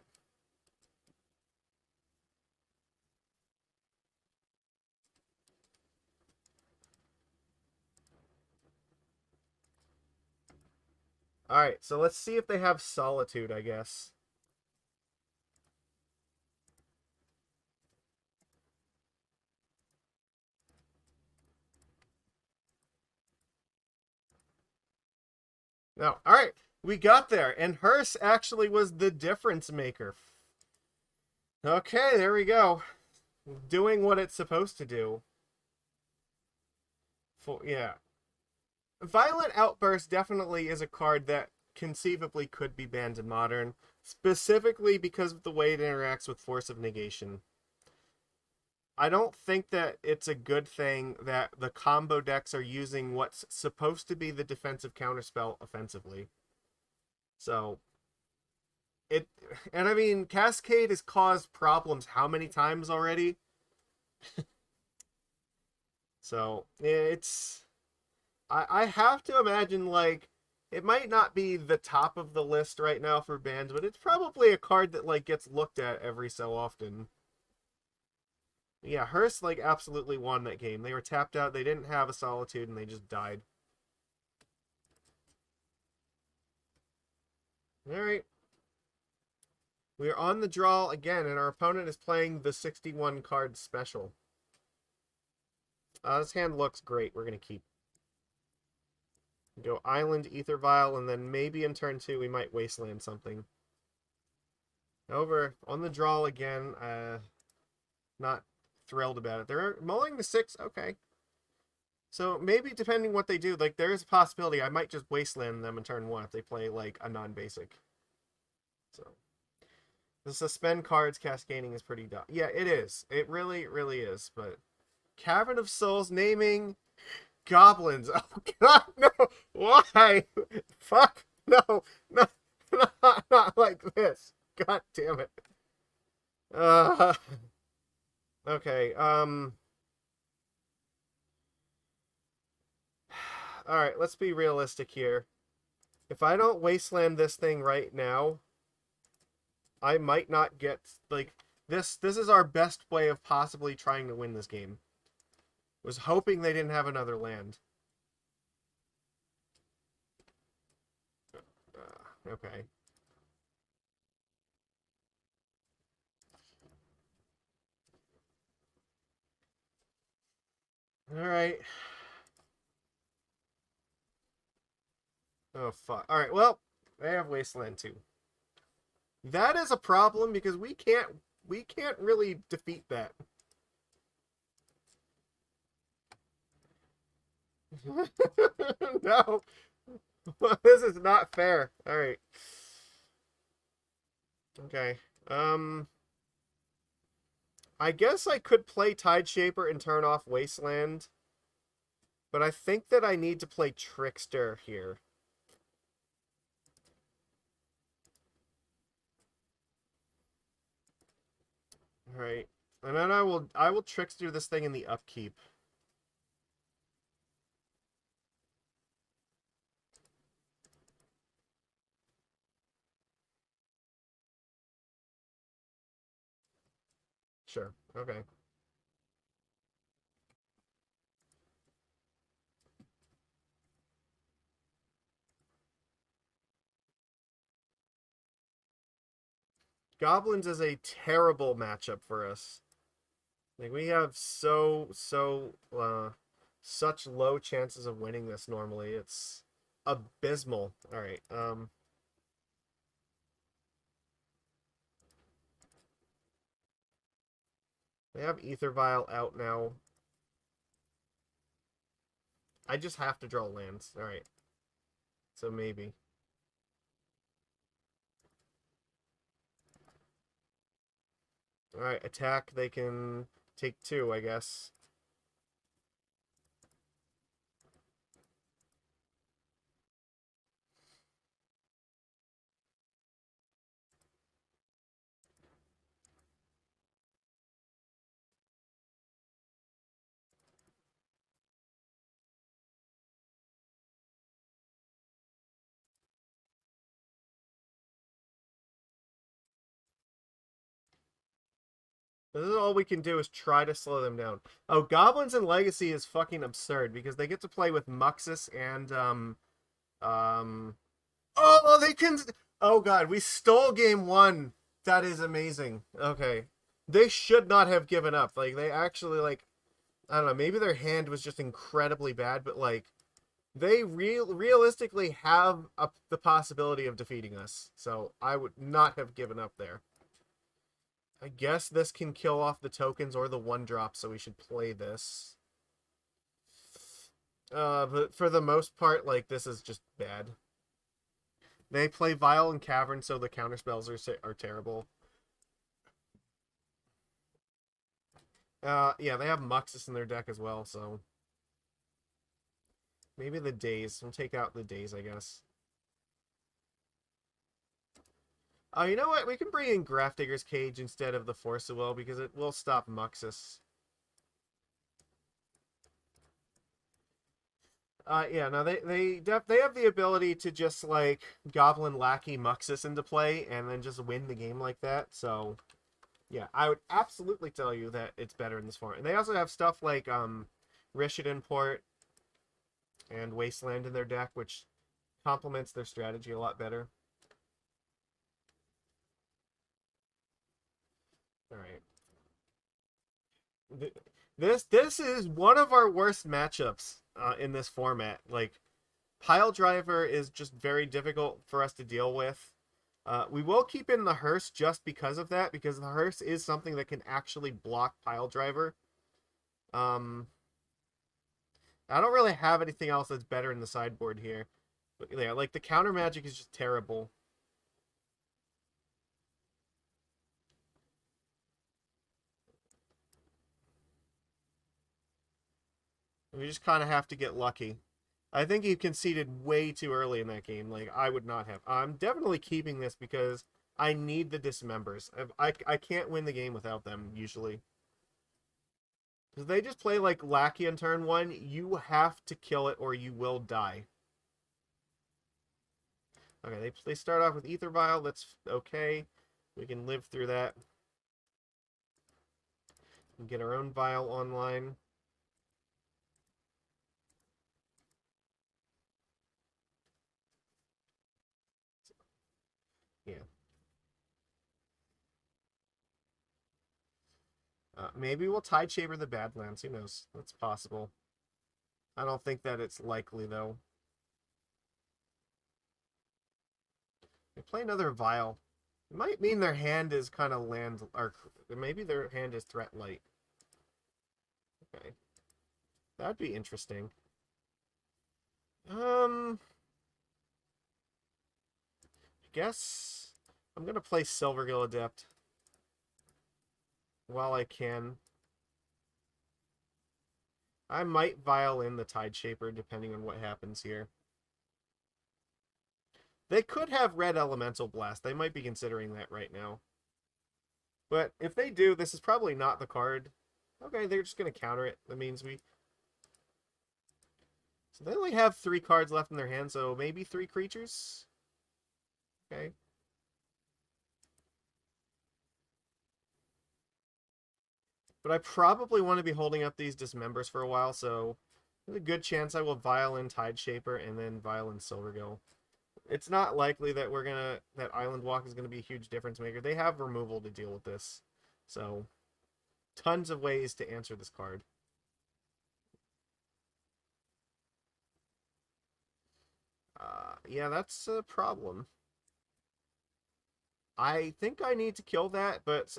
Alright, so let's see if they have Solitude, I guess. No. Alright, we got there, and Hearse actually was the difference maker. Okay, there we go. Doing what it's supposed to do. Yeah. Violent Outburst definitely is a card that conceivably could be banned in Modern, specifically because of the way it interacts with Force of Negation. I don't think that it's a good thing that the combo decks are using what's supposed to be the defensive counterspell offensively. So, and I mean, Cascade has caused problems how many times already? So, I have to imagine, like, it might not be the top of the list right now for bans, but it's probably a card that, like, gets looked at every so often. Yeah, Hearst, like, absolutely won that game. They were tapped out, they didn't have a Solitude, and they just died. Alright. We're on the draw again, and our opponent is playing the 61 card special. This hand looks great. We're going to keep. Go Island, Aether Vial, and then maybe in turn 2 we might Wasteland something. Over on the draw again. Not thrilled about it. They're mulling the 6. Okay. So maybe depending what they do, like there is a possibility I might just wasteland them in turn 1 if they play like a non-basic. So the suspend cards cascading is pretty dumb. Yeah, it is. It really, really is. But Cavern of Souls naming goblins. Oh god, no! Why? Fuck no, no, not like this. God damn it. Uh, okay. All right. Let's be realistic here. If I don't wasteland this thing right now, I might not get like this. This is our best way of possibly trying to win this game. Was hoping they didn't have another land. Okay. All right. Oh fuck. All right. Well, they have Wasteland too. That is a problem because we can't really defeat that. No. This is not fair. All right. Okay. I guess I could play Tideshaper and turn off Wasteland, but I think that I need to play Trickster here. All right. And then I will Trickster this thing in the upkeep. Sure. Okay. Goblins is a terrible matchup for us. Like we have such low chances of winning this normally. It's abysmal. All right. They have Aether Vial out now. I just have to draw lands. All right. So maybe. All right, attack. They can take 2, I guess. This is all we can do is try to slow them down. Oh, Goblins and Legacy is fucking absurd because they get to play with Muxus and oh, they can. Oh god, we stole game 1. That is amazing. Okay, they should not have given up. Like they actually like, I don't know. Maybe their hand was just incredibly bad, but like they realistically have the possibility of defeating us. So I would not have given up there. I guess this can kill off the tokens or the 1-drop, so we should play this. But for the most part, like, this is just bad. They play Vial and Cavern, so the counterspells are terrible. Yeah, they have Muxus in their deck as well, so... Maybe the Daze. We'll take out the Daze, I guess. Oh, you know what? We can bring in Grafdigger's Cage instead of the Force of Will because it will stop Muxus. Yeah, no, they have the ability to just like Goblin Lackey Muxus into play and then just win the game like that. So, yeah, I would absolutely tell you that it's better in this form. And they also have stuff like Rishadan Port and Wasteland in their deck, which complements their strategy a lot better. All right. This is one of our worst matchups in this format. Like, Pile Driver is just very difficult for us to deal with. We will keep in the hearse just because of that, because the hearse is something that can actually block pile driver. Um, I don't really have anything else that's better in the sideboard here. But yeah, like the counter magic is just terrible. We just kind of have to get lucky. I think he conceded way too early in that game. Like, I would not have. I'm definitely keeping this because I need the dismembers. I can't win the game without them, usually. If they just play like Lackey on turn one, you have to kill it or you will die. Okay, they start off with Aether Vial. That's okay. We can live through that. We get our own Vial online. Yeah. Maybe we'll Tide Shaper the Badlands. Who knows? That's possible. I don't think that it's likely, though. They play another Vial. It might mean their hand is kind of land, or maybe their hand is threat light. Okay. That'd be interesting. I guess I'm gonna play Silvergill Adept while I can. I might vial in the Tide Shaper depending on what happens here. They could have Red Elemental Blast. They might be considering that right now. But if they do, this is probably not the card. Okay, they're just going to counter it. That means we... So they only have 3 cards left in their hand, so maybe 3 creatures? Okay. But I probably want to be holding up these Dismembers for a while, so there's a good chance I will vial in Tide Shaper and then vial in Silvergill. It's not likely that that Island Walk is gonna be a huge difference maker. They have removal to deal with this, so tons of ways to answer this card. Yeah, that's a problem. I think I need to kill that, but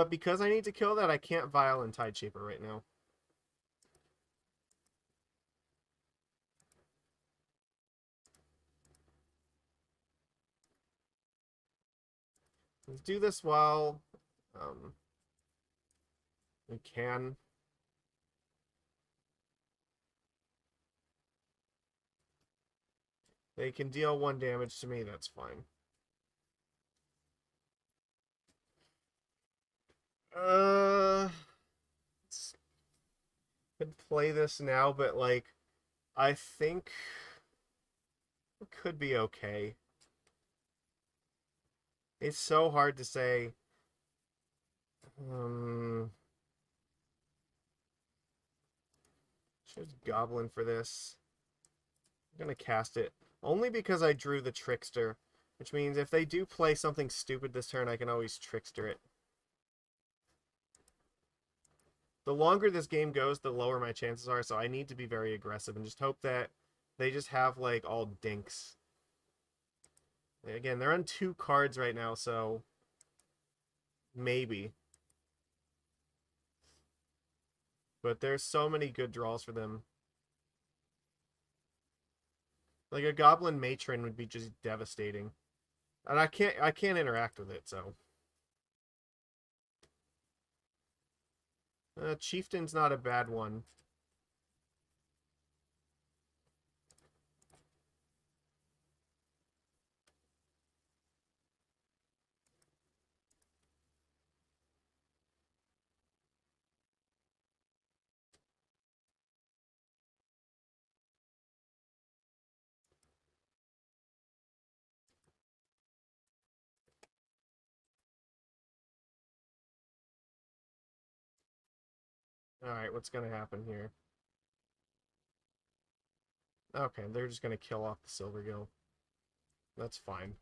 because I need to kill that, I can't vial and Tide Shaper right now. Let's do this while we can. They can deal 1 damage to me, that's fine. Could play this now, but like, I think it could be okay. It's so hard to say. Choose Goblin for this. I'm gonna cast it only because I drew the Trickster, which means if they do play something stupid this turn, I can always Trickster it. The longer this game goes, the lower my chances are, so I need to be very aggressive and just hope that they just have like all dinks. Again, they're on 2 cards right now, so maybe. But there's so many good draws for them. Like a Goblin Matron would be just devastating. And I can't interact with it, so. Chieftain's not a bad one. Alright, what's gonna happen here? Okay, they're just gonna kill off the Silvergill. That's fine.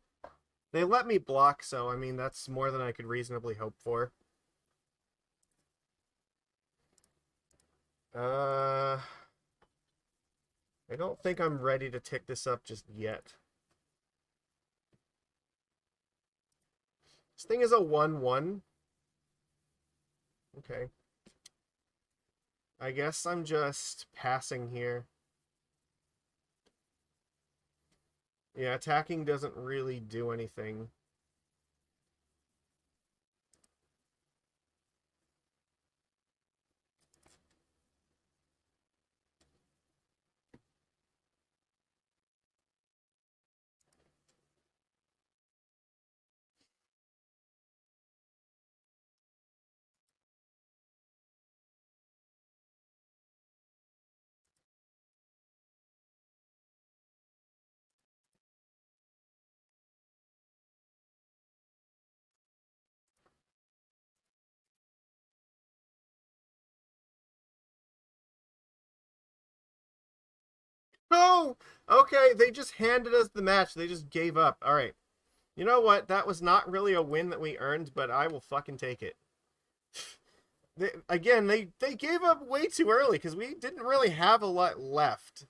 They let me block, so I mean that's more than I could reasonably hope for. I don't think I'm ready to tick this up just yet. This thing is a 1/1. Okay. I guess I'm just passing here. Yeah, attacking doesn't really do anything. No! Okay, they just handed us the match. They just gave up. All right. You know what? That was not really a win that we earned, but I will fucking take it. They gave up way too early because we didn't really have a lot left.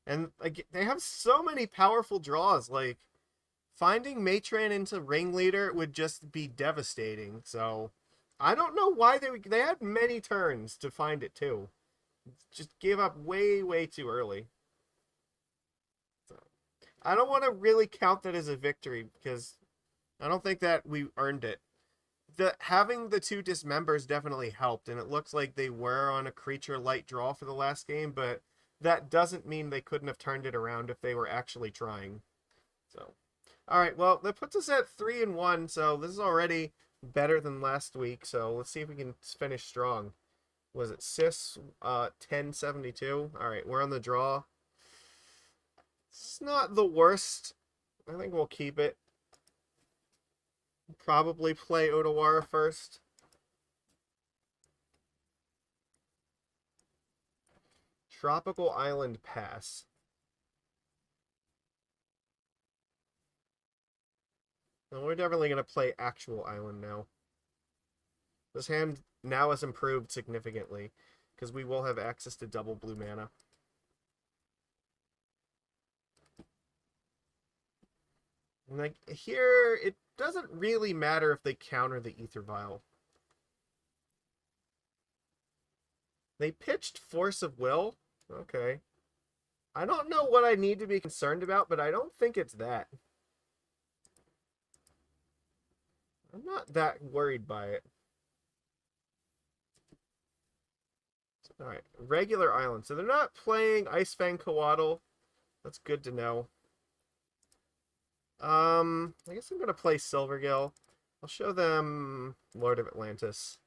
And like, they have so many powerful draws. Like, finding Matron into Ringleader would just be devastating. So, I don't know why they had many turns to find it too. Just gave up way, way too early. So, I don't want to really count that as a victory because I don't think that we earned it. Having the two Dismembers definitely helped, and it looks like they were on a creature light draw for the last game, but that doesn't mean they couldn't have turned it around if they were actually trying. So, all right, well, that puts us at 3-1, so this is already better than last week. So let's see if we can finish strong. Was it Sis 1072? All right, we're on the draw. It's not the worst. I think we'll keep it. Probably play Otawara first. Tropical Island Pass. No, we're definitely going to play actual island now. This hand now has improved significantly because we will have access to double blue mana. And like here, it doesn't really matter if they counter the Aether Vial. They pitched Force of Will. Okay. I don't know what I need to be concerned about, but I don't think it's that. I'm not that worried by it. Alright, regular island. So they're not playing Icefang Coatl. That's good to know. I guess I'm going to play Silvergill. I'll show them Lord of Atlantis.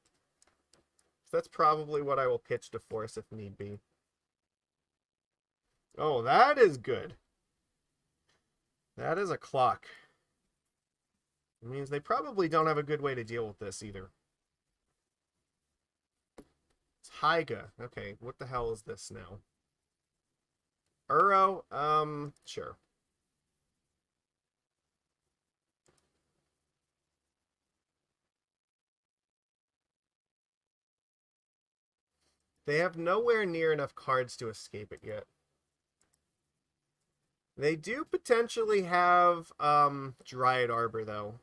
That's probably what I will pitch to force if need be. Oh, that is good. That is a clock. It means they probably don't have a good way to deal with this either. It's Hyga. Okay, what the hell is this now? Uro? Sure. They have nowhere near enough cards to escape it yet. They do potentially have Dryad Arbor, though.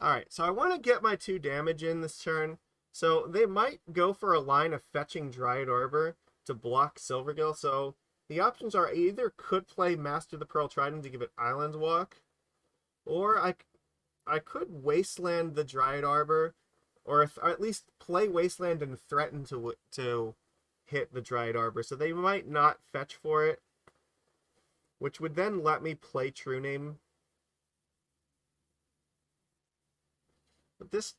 Alright, so I want to get my 2 damage in this turn. So they might go for a line of fetching Dryad Arbor to block Silvergill. So the options are I either could play Master the Pearl Trident to give it Island Walk, or I could Wasteland the Dryad Arbor, or at least play Wasteland and threaten to hit the Dryad Arbor. So they might not fetch for it, which would then let me play True-Name. But this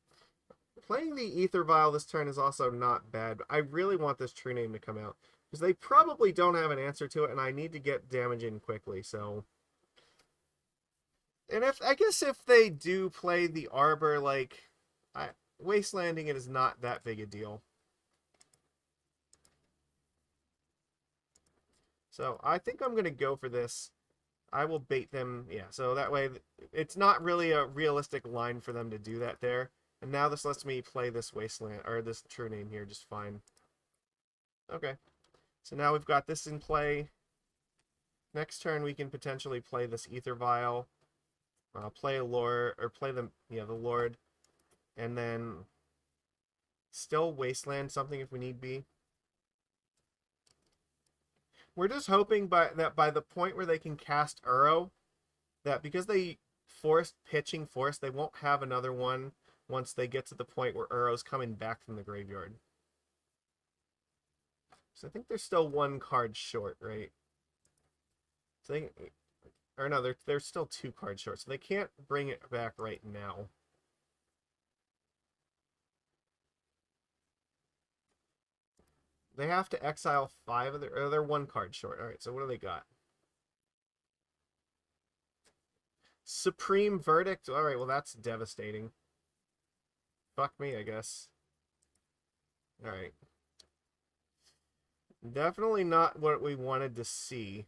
playing the Aether Vial this turn is also not bad. But I really want this True-Name to come out because they probably don't have an answer to it, and I need to get damage in quickly. So, and I guess if they do play the Arbor, like Wastelanding it is not that big a deal. So I think I'm gonna go for this. I will bait them, yeah, so that way it's not really a realistic line for them to do that there. And now this lets me play this Wasteland, or this True-Name here just fine. Okay. So now we've got this in play. Next turn we can potentially play this Aether Vial. Play a Lord, or play the Lord. And then still Wasteland something if we need be. We're just hoping that by the point where they can cast Uro, that because they forced pitching Force, they won't have another one once they get to the point where Uro's coming back from the graveyard. So I think they're still one card short, right? So they, or no, they're still 2 cards short, so they can't bring it back right now. They have to exile 5 of their, or they're 1 card short. All right, so what do they got? Supreme Verdict. All right, well that's devastating. Fuck me, I guess. All right. Definitely not what we wanted to see.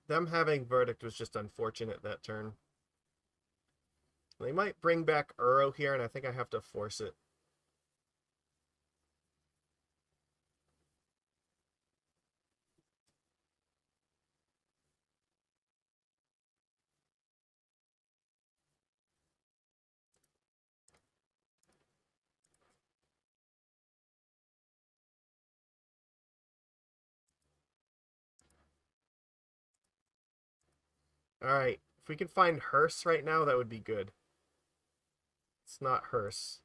Them having Verdict was just unfortunate that turn. They might bring back Uro here, and I think I have to force it. Alright, if we can find Hearse right now, that would be good. It's not Hearse.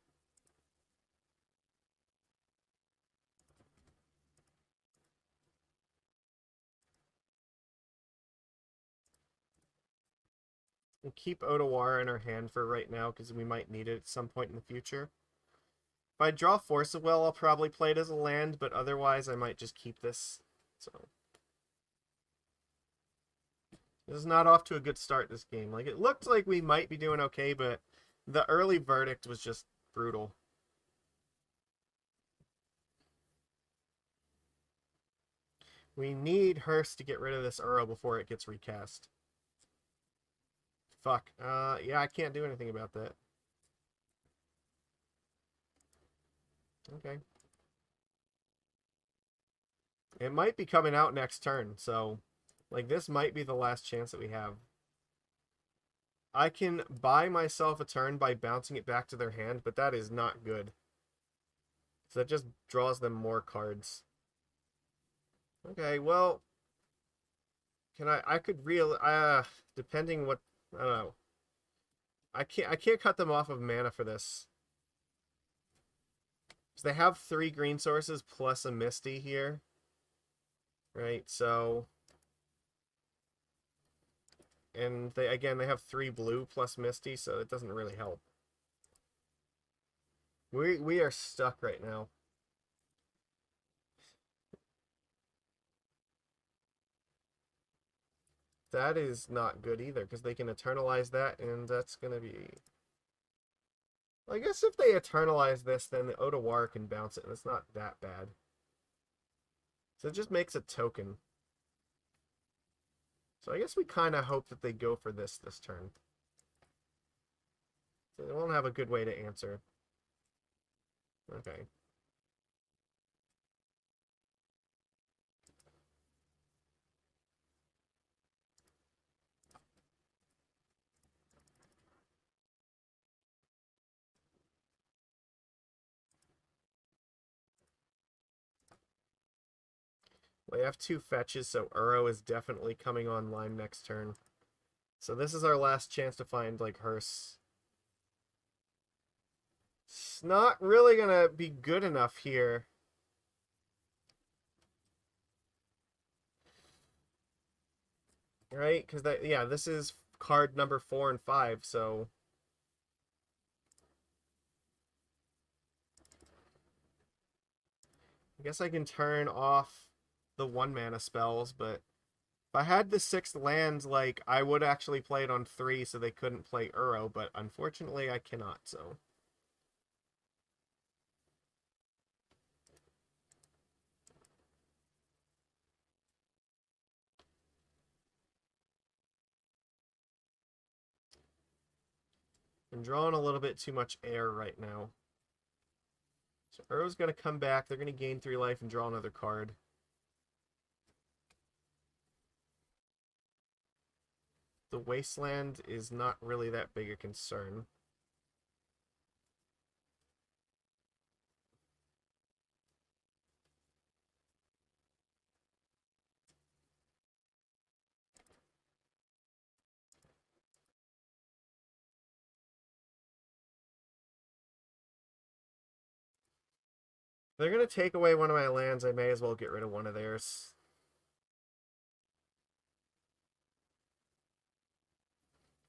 We'll keep Otawara in our hand for right now, because we might need it at some point in the future. If I draw Force of Will, I'll probably play it as a land, but otherwise I might just keep this. So this is not off to a good start this game. Like, it looked like we might be doing okay, but the early Verdict was just brutal. We need Hearse to get rid of this Uro before it gets recast. Fuck. Yeah, I can't do anything about that. Okay. It might be coming out next turn, so like this might be the last chance that we have. I can buy myself a turn by bouncing it back to their hand, but that is not good. So that just draws them more cards. Okay, well, I could depending what, I don't know. I can't cut them off of mana for this. So they have 3 green sources plus a Misty here. Right, so, and they have 3 blue plus Misty, so it doesn't really help. We are stuck right now. That is not good either, because they can eternalize that, and that's going to be... I guess if they eternalize this, then the Otawara can bounce it, and it's not that bad. So it just makes a token. So I guess we kind of hope that they go for this turn. So they won't have a good way to answer. Okay. They have 2 fetches, so Uro is definitely coming online next turn. So this is our last chance to find, like, Hearse. It's not really gonna be good enough here. Right? Because this is card number 4 and 5, so... I guess I can turn off the 1-mana spells, but if I had the 6th land, like, I would actually play it on 3 so they couldn't play Uro, but unfortunately I cannot, so. I'm drawing a little bit too much air right now. So Uro's going to come back, they're going to gain 3 life and draw another card. The Wasteland is not really that big a concern. They're going to take away one of my lands, I may as well get rid of one of theirs.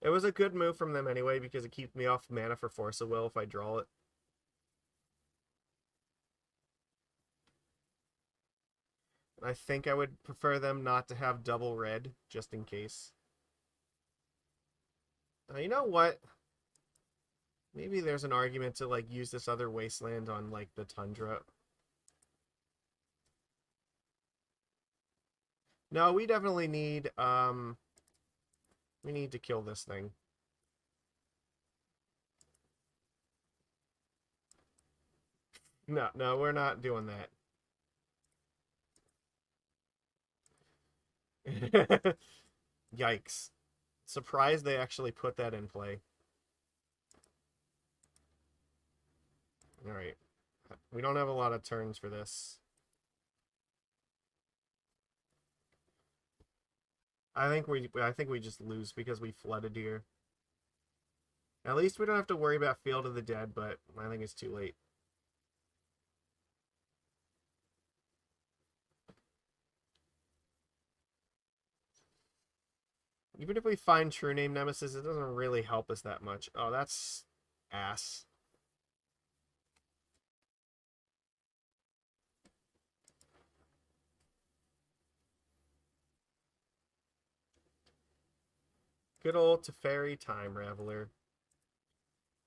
It was a good move from them anyway, because it keeps me off mana for Force of Will if I draw it. I think I would prefer them not to have double red, just in case. You know what? Maybe there's an argument to, like, use this other Wasteland on, like, the Tundra. No, we definitely need, we need to kill this thing. No, we're not doing that. Yikes. Surprised they actually put that in play. Alright. We don't have a lot of turns for this. I think we just lose because we flooded here. At least we don't have to worry about Field of the Dead, but I think it's too late. Even if we find True-Name Nemesis, it doesn't really help us that much. Oh, that's ass. Good old Teferi Time Raveler.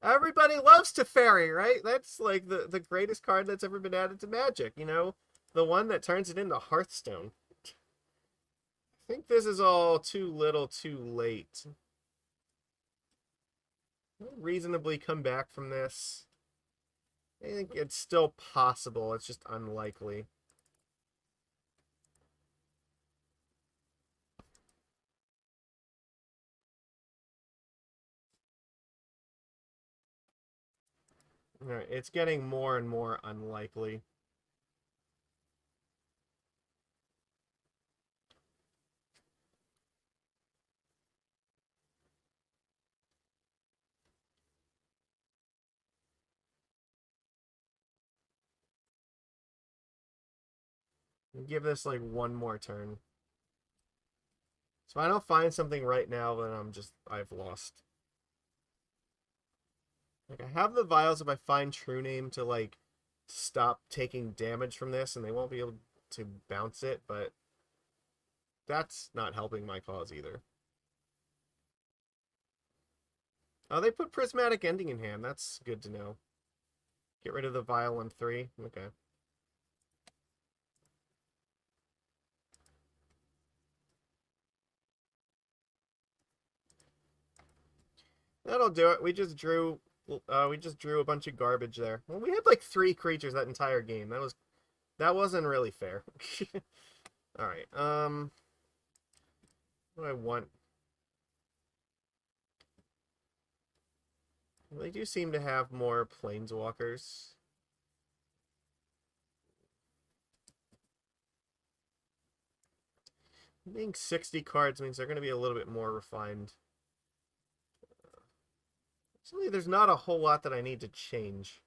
Everybody loves Teferi, right? That's like the greatest card that's ever been added to Magic, you know? The one that turns it into Hearthstone. I think this is all too little too late. I'll reasonably come back from this. I think it's still possible, it's just unlikely. Alright, it's getting more and more unlikely. Give this like one more turn. So if I don't find something right now, then I've lost. Like, I have the vials if I find True-Name to, like, stop taking damage from this, and they won't be able to bounce it, but that's not helping my cause either. Oh, they put Prismatic Ending in hand. That's good to know. Get rid of the vial on 3. Okay. That'll do it. We just drew a bunch of garbage there. Well, we had like 3 creatures that entire game. That wasn't really fair. All right. What do I want? Well, they do seem to have more planeswalkers. Being 60 cards means they're going to be a little bit more refined. Actually, there's not a whole lot that I need to change.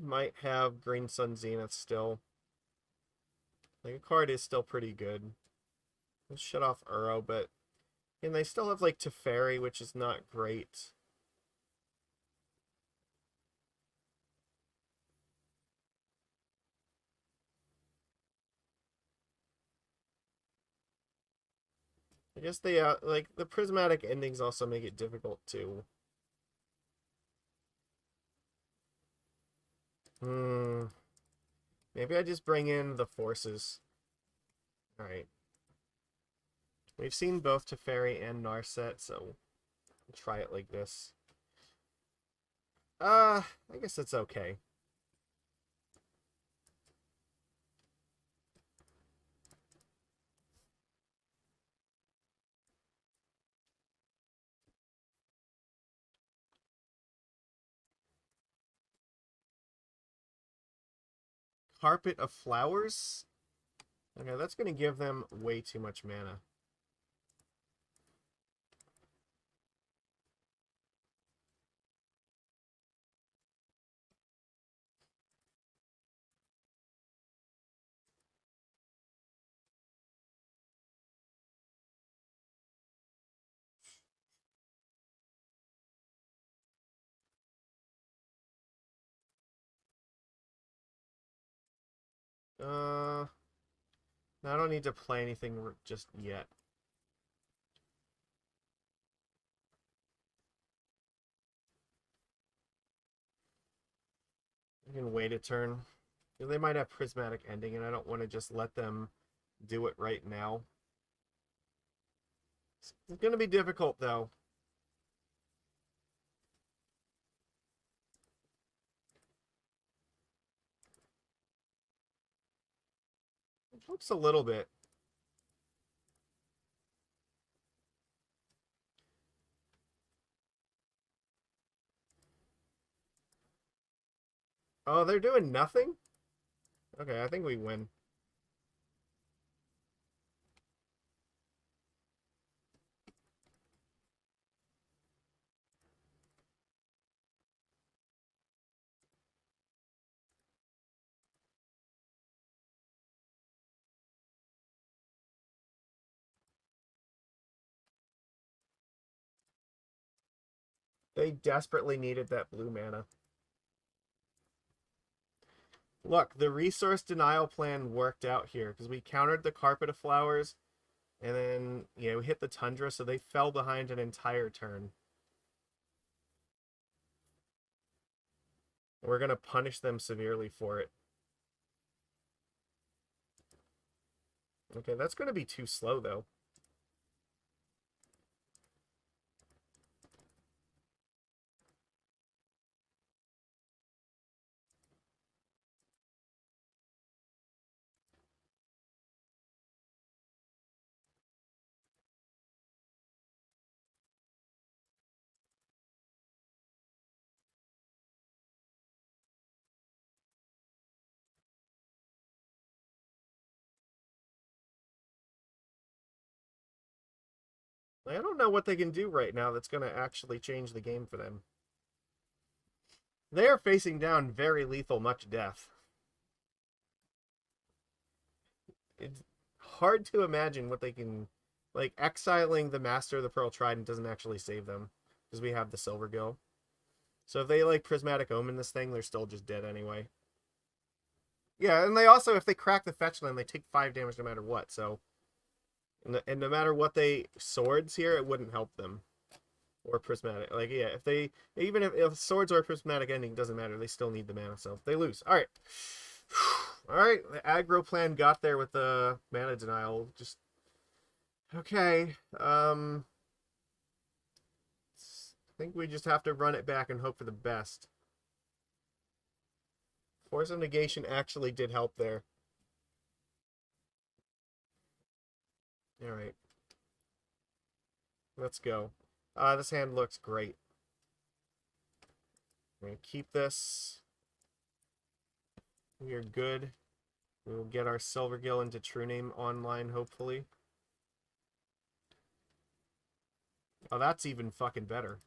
We might have Green Sun Zenith still. Like, a card is still pretty good. Let's shut off Uro, but... And they still have, like, Teferi, which is not great. I guess they, like, the prismatic endings also make it difficult, too. Maybe I just bring in the forces. Alright. We've seen both Teferi and Narset, so we'll try it like this. I guess it's okay. Carpet of Flowers? Okay, that's going to give them way too much mana. I don't need to play anything just yet. I can wait a turn. They might have Prismatic Ending, and I don't want to just let them do it right now. It's going to be difficult, though. It helps a little bit. Oh, they're doing nothing? Okay, I think we win. They desperately needed that blue mana. Look, the resource denial plan worked out here because we countered the Carpet of Flowers and then, we hit the Tundra, so they fell behind an entire turn. We're going to punish them severely for it. Okay, that's going to be too slow, though. I don't know what they can do right now that's going to actually change the game for them. They are facing down very lethal much death. It's hard to imagine what they can... Like, exiling the Master of the Pearl Trident doesn't actually save them, because we have the Silvergill. So if they, like, Prismatic Omen this thing, they're still just dead anyway. Yeah, and they also, if they crack the fetch land, they take 5 damage no matter what, so... And no matter what they swords here, it wouldn't help them. Or prismatic. Like, yeah, if they... Even if swords or prismatic ending, doesn't matter. They still need the mana, so they lose. Alright. Alright, the aggro plan got there with the mana denial. Just... Okay. I think we just have to run it back and hope for the best. Force of Negation actually did help there. Alright. Let's go. This hand looks great. I'm going to keep this. We are good. We will get our Silvergill into True-Name online, hopefully. Oh, that's even fucking better.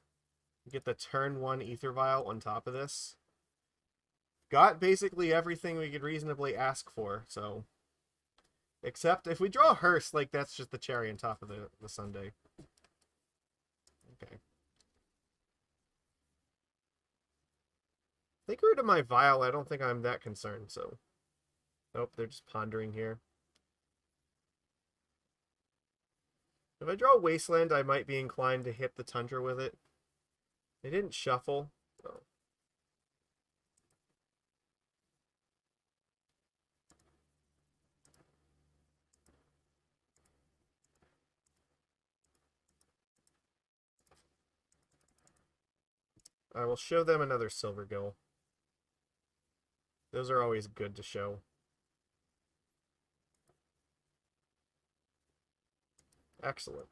Get the turn 1 Aether Vial on top of this. got basically everything we could reasonably ask for, so... Except if we draw a hearse, like, that's just the cherry on top of the sundae. Okay. If they get rid of my vial, I don't think I'm that concerned, so... Nope, they're just pondering here. If I draw Wasteland, I might be inclined to hit the Tundra with it. They didn't shuffle. Oh. I will show them another Silvergill. Those are always good to show. Excellent.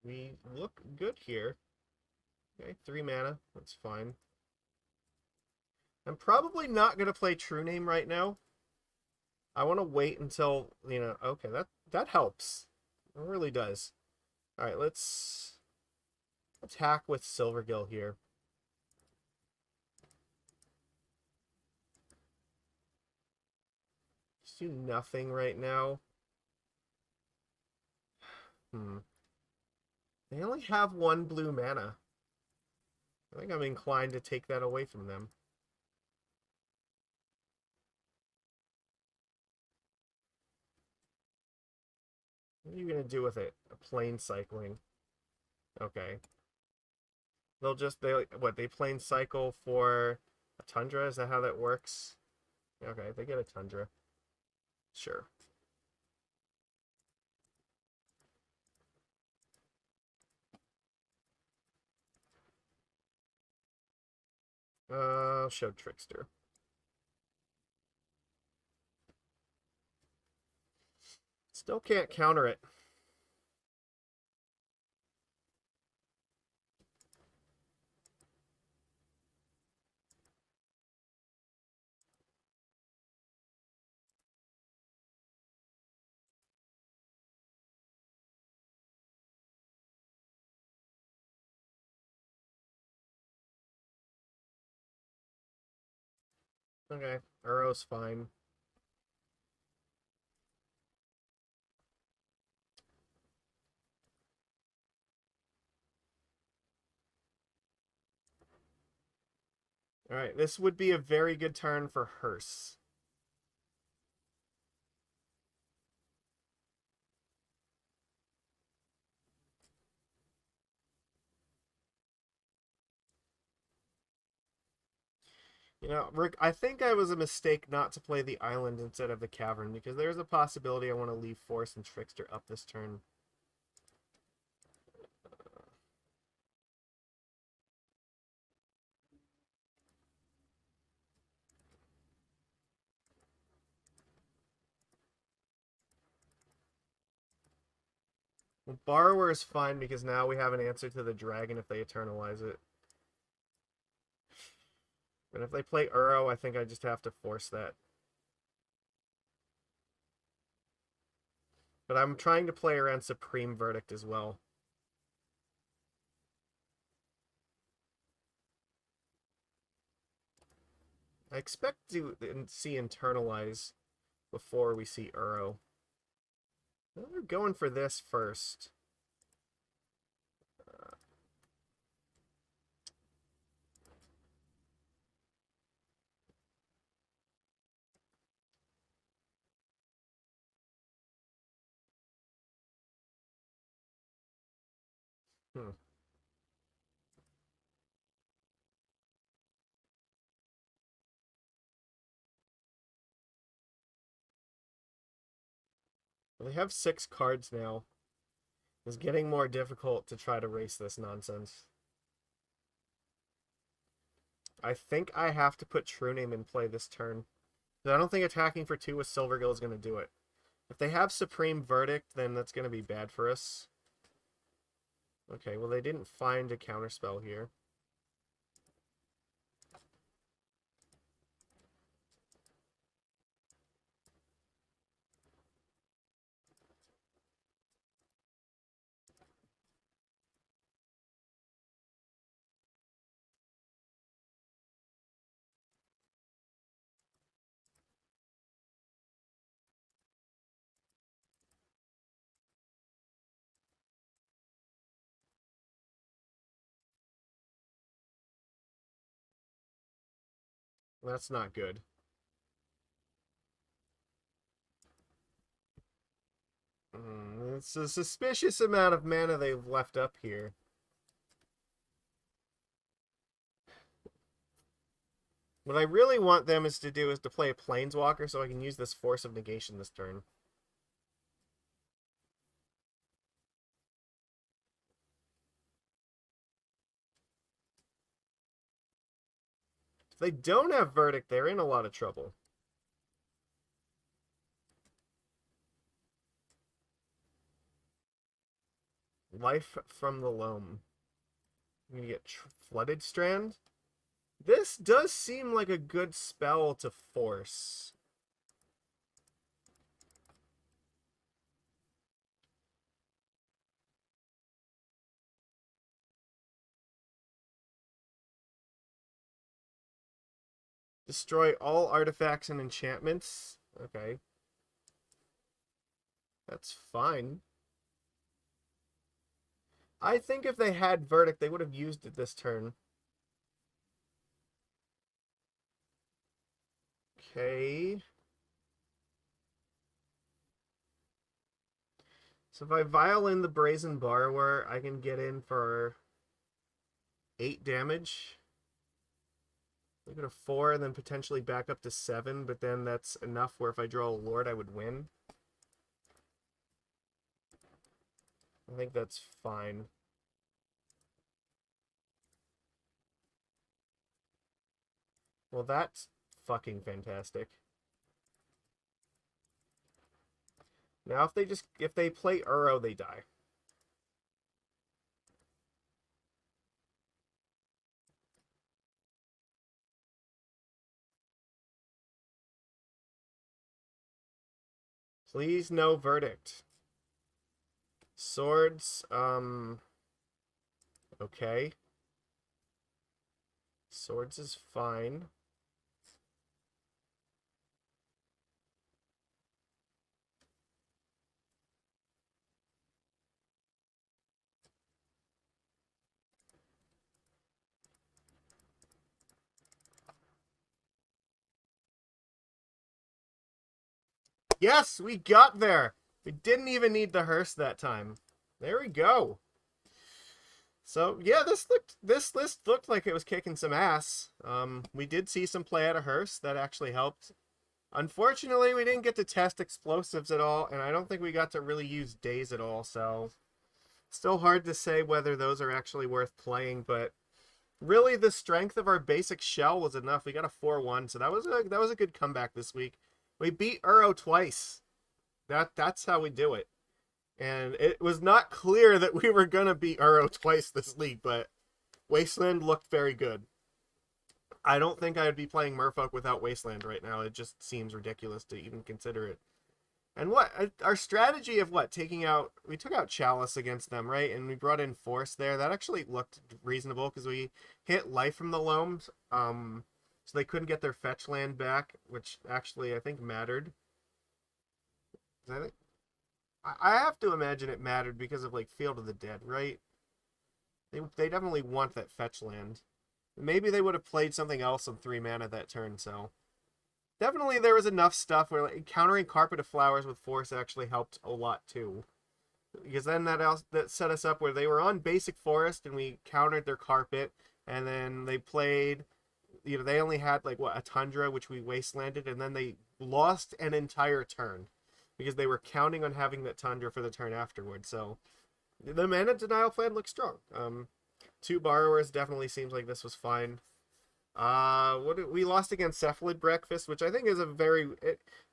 We look good here. Okay, 3 mana. That's fine. I'm probably not going to play True-Name right now. I want to wait until, you know... Okay, that helps. It really does. Alright, let's attack with Silvergill here. Just do nothing right now. They only have 1 blue mana. I think I'm inclined to take that away from them. What are you going to do with it? A plane cycling. Okay. They plane cycle for a Tundra? Is that how that works? Okay, they get a Tundra. Sure. Show Trickster. Still can't counter it. Okay, Uro's fine. Alright, this would be a very good turn for Hearse. You know, Rick, I think I was a mistake not to play the island instead of the cavern, because there's a possibility I want to leave Force and Trickster up this turn. Well, Borrower is fine because now we have an answer to the dragon if they eternalize it. And if they play Uro, I think I just have to force that. But I'm trying to play around Supreme Verdict as well. I expect to see Internalize before we see Uro. Well, we're going for this first. Hmm. Well, they have 6 cards now. It's getting more difficult to try to race this nonsense. I think I have to put True-Name in play this turn. I don't think attacking for 2 with Silvergill is going to do it. If they have Supreme Verdict, then that's going to be bad for us. Okay, well they didn't find a counterspell here. That's not good. It's a suspicious amount of mana they've left up here. What I really want them is to play a Planeswalker so I can use this Force of Negation this turn. If they don't have Verdict, they're in a lot of trouble. Life from the Loam. I'm gonna get Flooded Strand. This does seem like a good spell to force. Destroy all artifacts and enchantments. Okay. That's fine. I think if they had Verdict, they would have used it this turn. Okay. So if I vial in the Brazen Borrower, I can get in for 8 damage. Look at a 4 and then potentially back up to 7, but then that's enough where if I draw a Lord, I would win. I think that's fine. Well, that's fucking fantastic. Now if they play Uro, they die. Please no Verdict. Swords, okay. Swords is fine. Yes, we got there. We didn't even need the hearse that time. There we go. So yeah, this list looked like it was kicking some ass. We did see some play out of hearse that actually helped. Unfortunately, we didn't get to test explosives at all, and I don't think we got to really use Daze at all. So still hard to say whether those are actually worth playing, but really the strength of our basic shell was enough. We got a 4-1, so that was a good comeback this week. We beat Uro twice. That's how we do it. And it was not clear that we were going to beat Uro twice this league, but Wasteland looked very good. I don't think I would be playing Merfolk without Wasteland right now. It just seems ridiculous to even consider it. And our strategy of we took out Chalice against them, right? And we brought in Force there. That actually looked reasonable because we hit Life from the Loams. So they couldn't get their fetch land back, which actually I think mattered. I have to imagine it mattered because of like Field of the Dead, right? They definitely want that fetch land. Maybe they would have played something else on 3 mana that turn, so definitely there was enough stuff where like, countering Carpet of Flowers with Force actually helped a lot too. Because then that set us up where they were on basic Forest and we countered their Carpet, and then they played, they only had like a Tundra, which we wastelanded, and then they lost an entire turn because they were counting on having that Tundra for the turn afterward. So the mana denial plan looks strong. 2 borrowers definitely seems like this was fine. We lost against Cephalid Breakfast, which I think is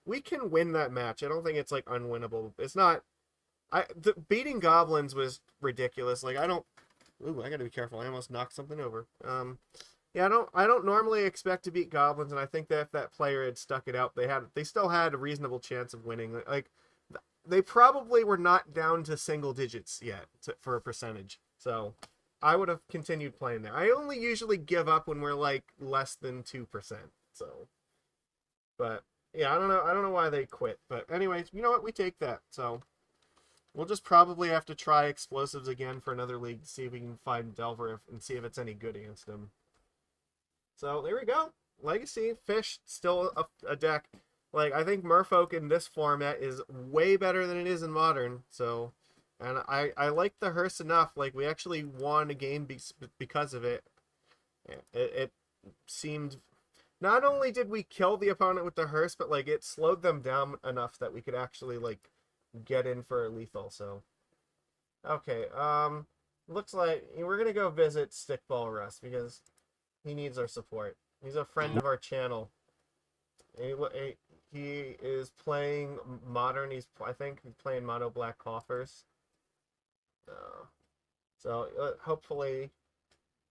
we can win that match. I don't think it's like unwinnable. It's not. Beating goblins was ridiculous. Like I gotta be careful. I almost knocked something over. Yeah, I don't normally expect to beat goblins, and I think that if that player had stuck it out, they still had a reasonable chance of winning. Like they probably were not down to single digits yet for a percentage. So I would have continued playing there. I only usually give up when we're like less than 2%. So, but yeah, I don't know why they quit. But anyways, you know what? We take that. So we'll just probably have to try explosives again for another league to see if we can find Delver and see if it's any good against him. So there we go. Legacy Fish still a deck. Like I think Merfolk in this format is way better than it is in Modern. So, and I like the hearse enough. Like we actually won a game because of it. It seemed. Not only did we kill the opponent with the hearse, but like it slowed them down enough that we could actually like get in for a lethal. So, okay. Looks like we're gonna go visit Stickball Russ because he needs our support. He's a friend of our channel. He is playing Modern. I think he's playing Mono Black Coffers. So hopefully,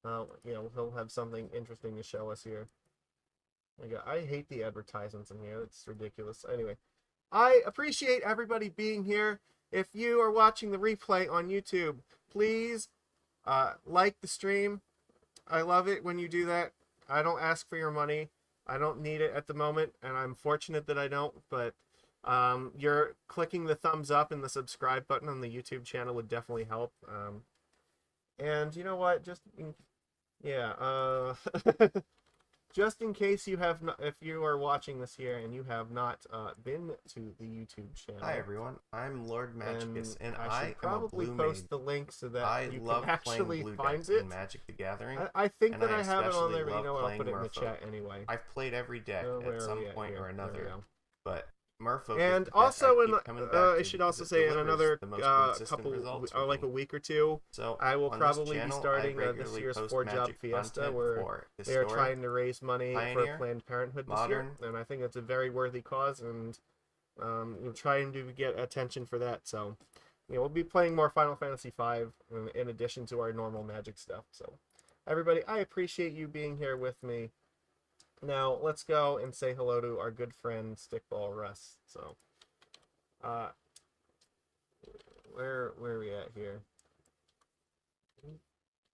he'll have something interesting to show us here. I hate the advertisements in here. It's ridiculous. Anyway, I appreciate everybody being here. If you are watching the replay on YouTube, please like the stream. I love it when you do that. I don't ask for your money. I don't need it at the moment, and I'm fortunate that I don't, but you're clicking the thumbs up and the subscribe button on the YouTube channel would definitely help. And you know what? Just in case you have not, if you are watching this here and you have not been to the YouTube channel. Hi everyone, I'm Lord Magicus, and I should probably post the link so that you can actually find it. In Magic the Gathering. I think that I have it on there, but you know what? I'll put it in the chat anyway. I've played every deck at some point or another, but Merfolk. And also, I should also say in another couple, like a week or two, so I will probably be starting this year's 4-Job Fiesta, where they are trying to raise money for Planned Parenthood this year, and I think it's a very worthy cause, and we're trying to get attention for that. So, we'll be playing more Final Fantasy V in addition to our normal Magic stuff. So, everybody, I appreciate you being here with me. Now, let's go and say hello to our good friend, Stickball Russ. So, where are we at here?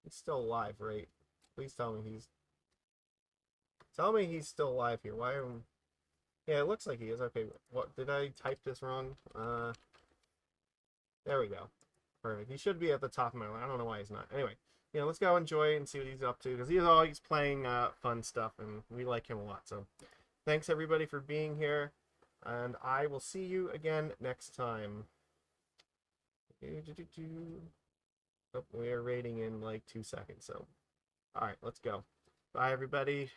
He's still alive, right? Please tell me he's still alive here. Why am... Yeah, it looks like he is. Okay, what, did I type this wrong? There we go. Perfect. He should be at the top of my line. I don't know why he's not. Anyway. Let's go enjoy and see what he's up to, because he's always playing fun stuff, and we like him a lot. So, thanks everybody for being here, and I will see you again next time. Oh, we are rating in like 2 seconds, so alright, let's go. Bye everybody.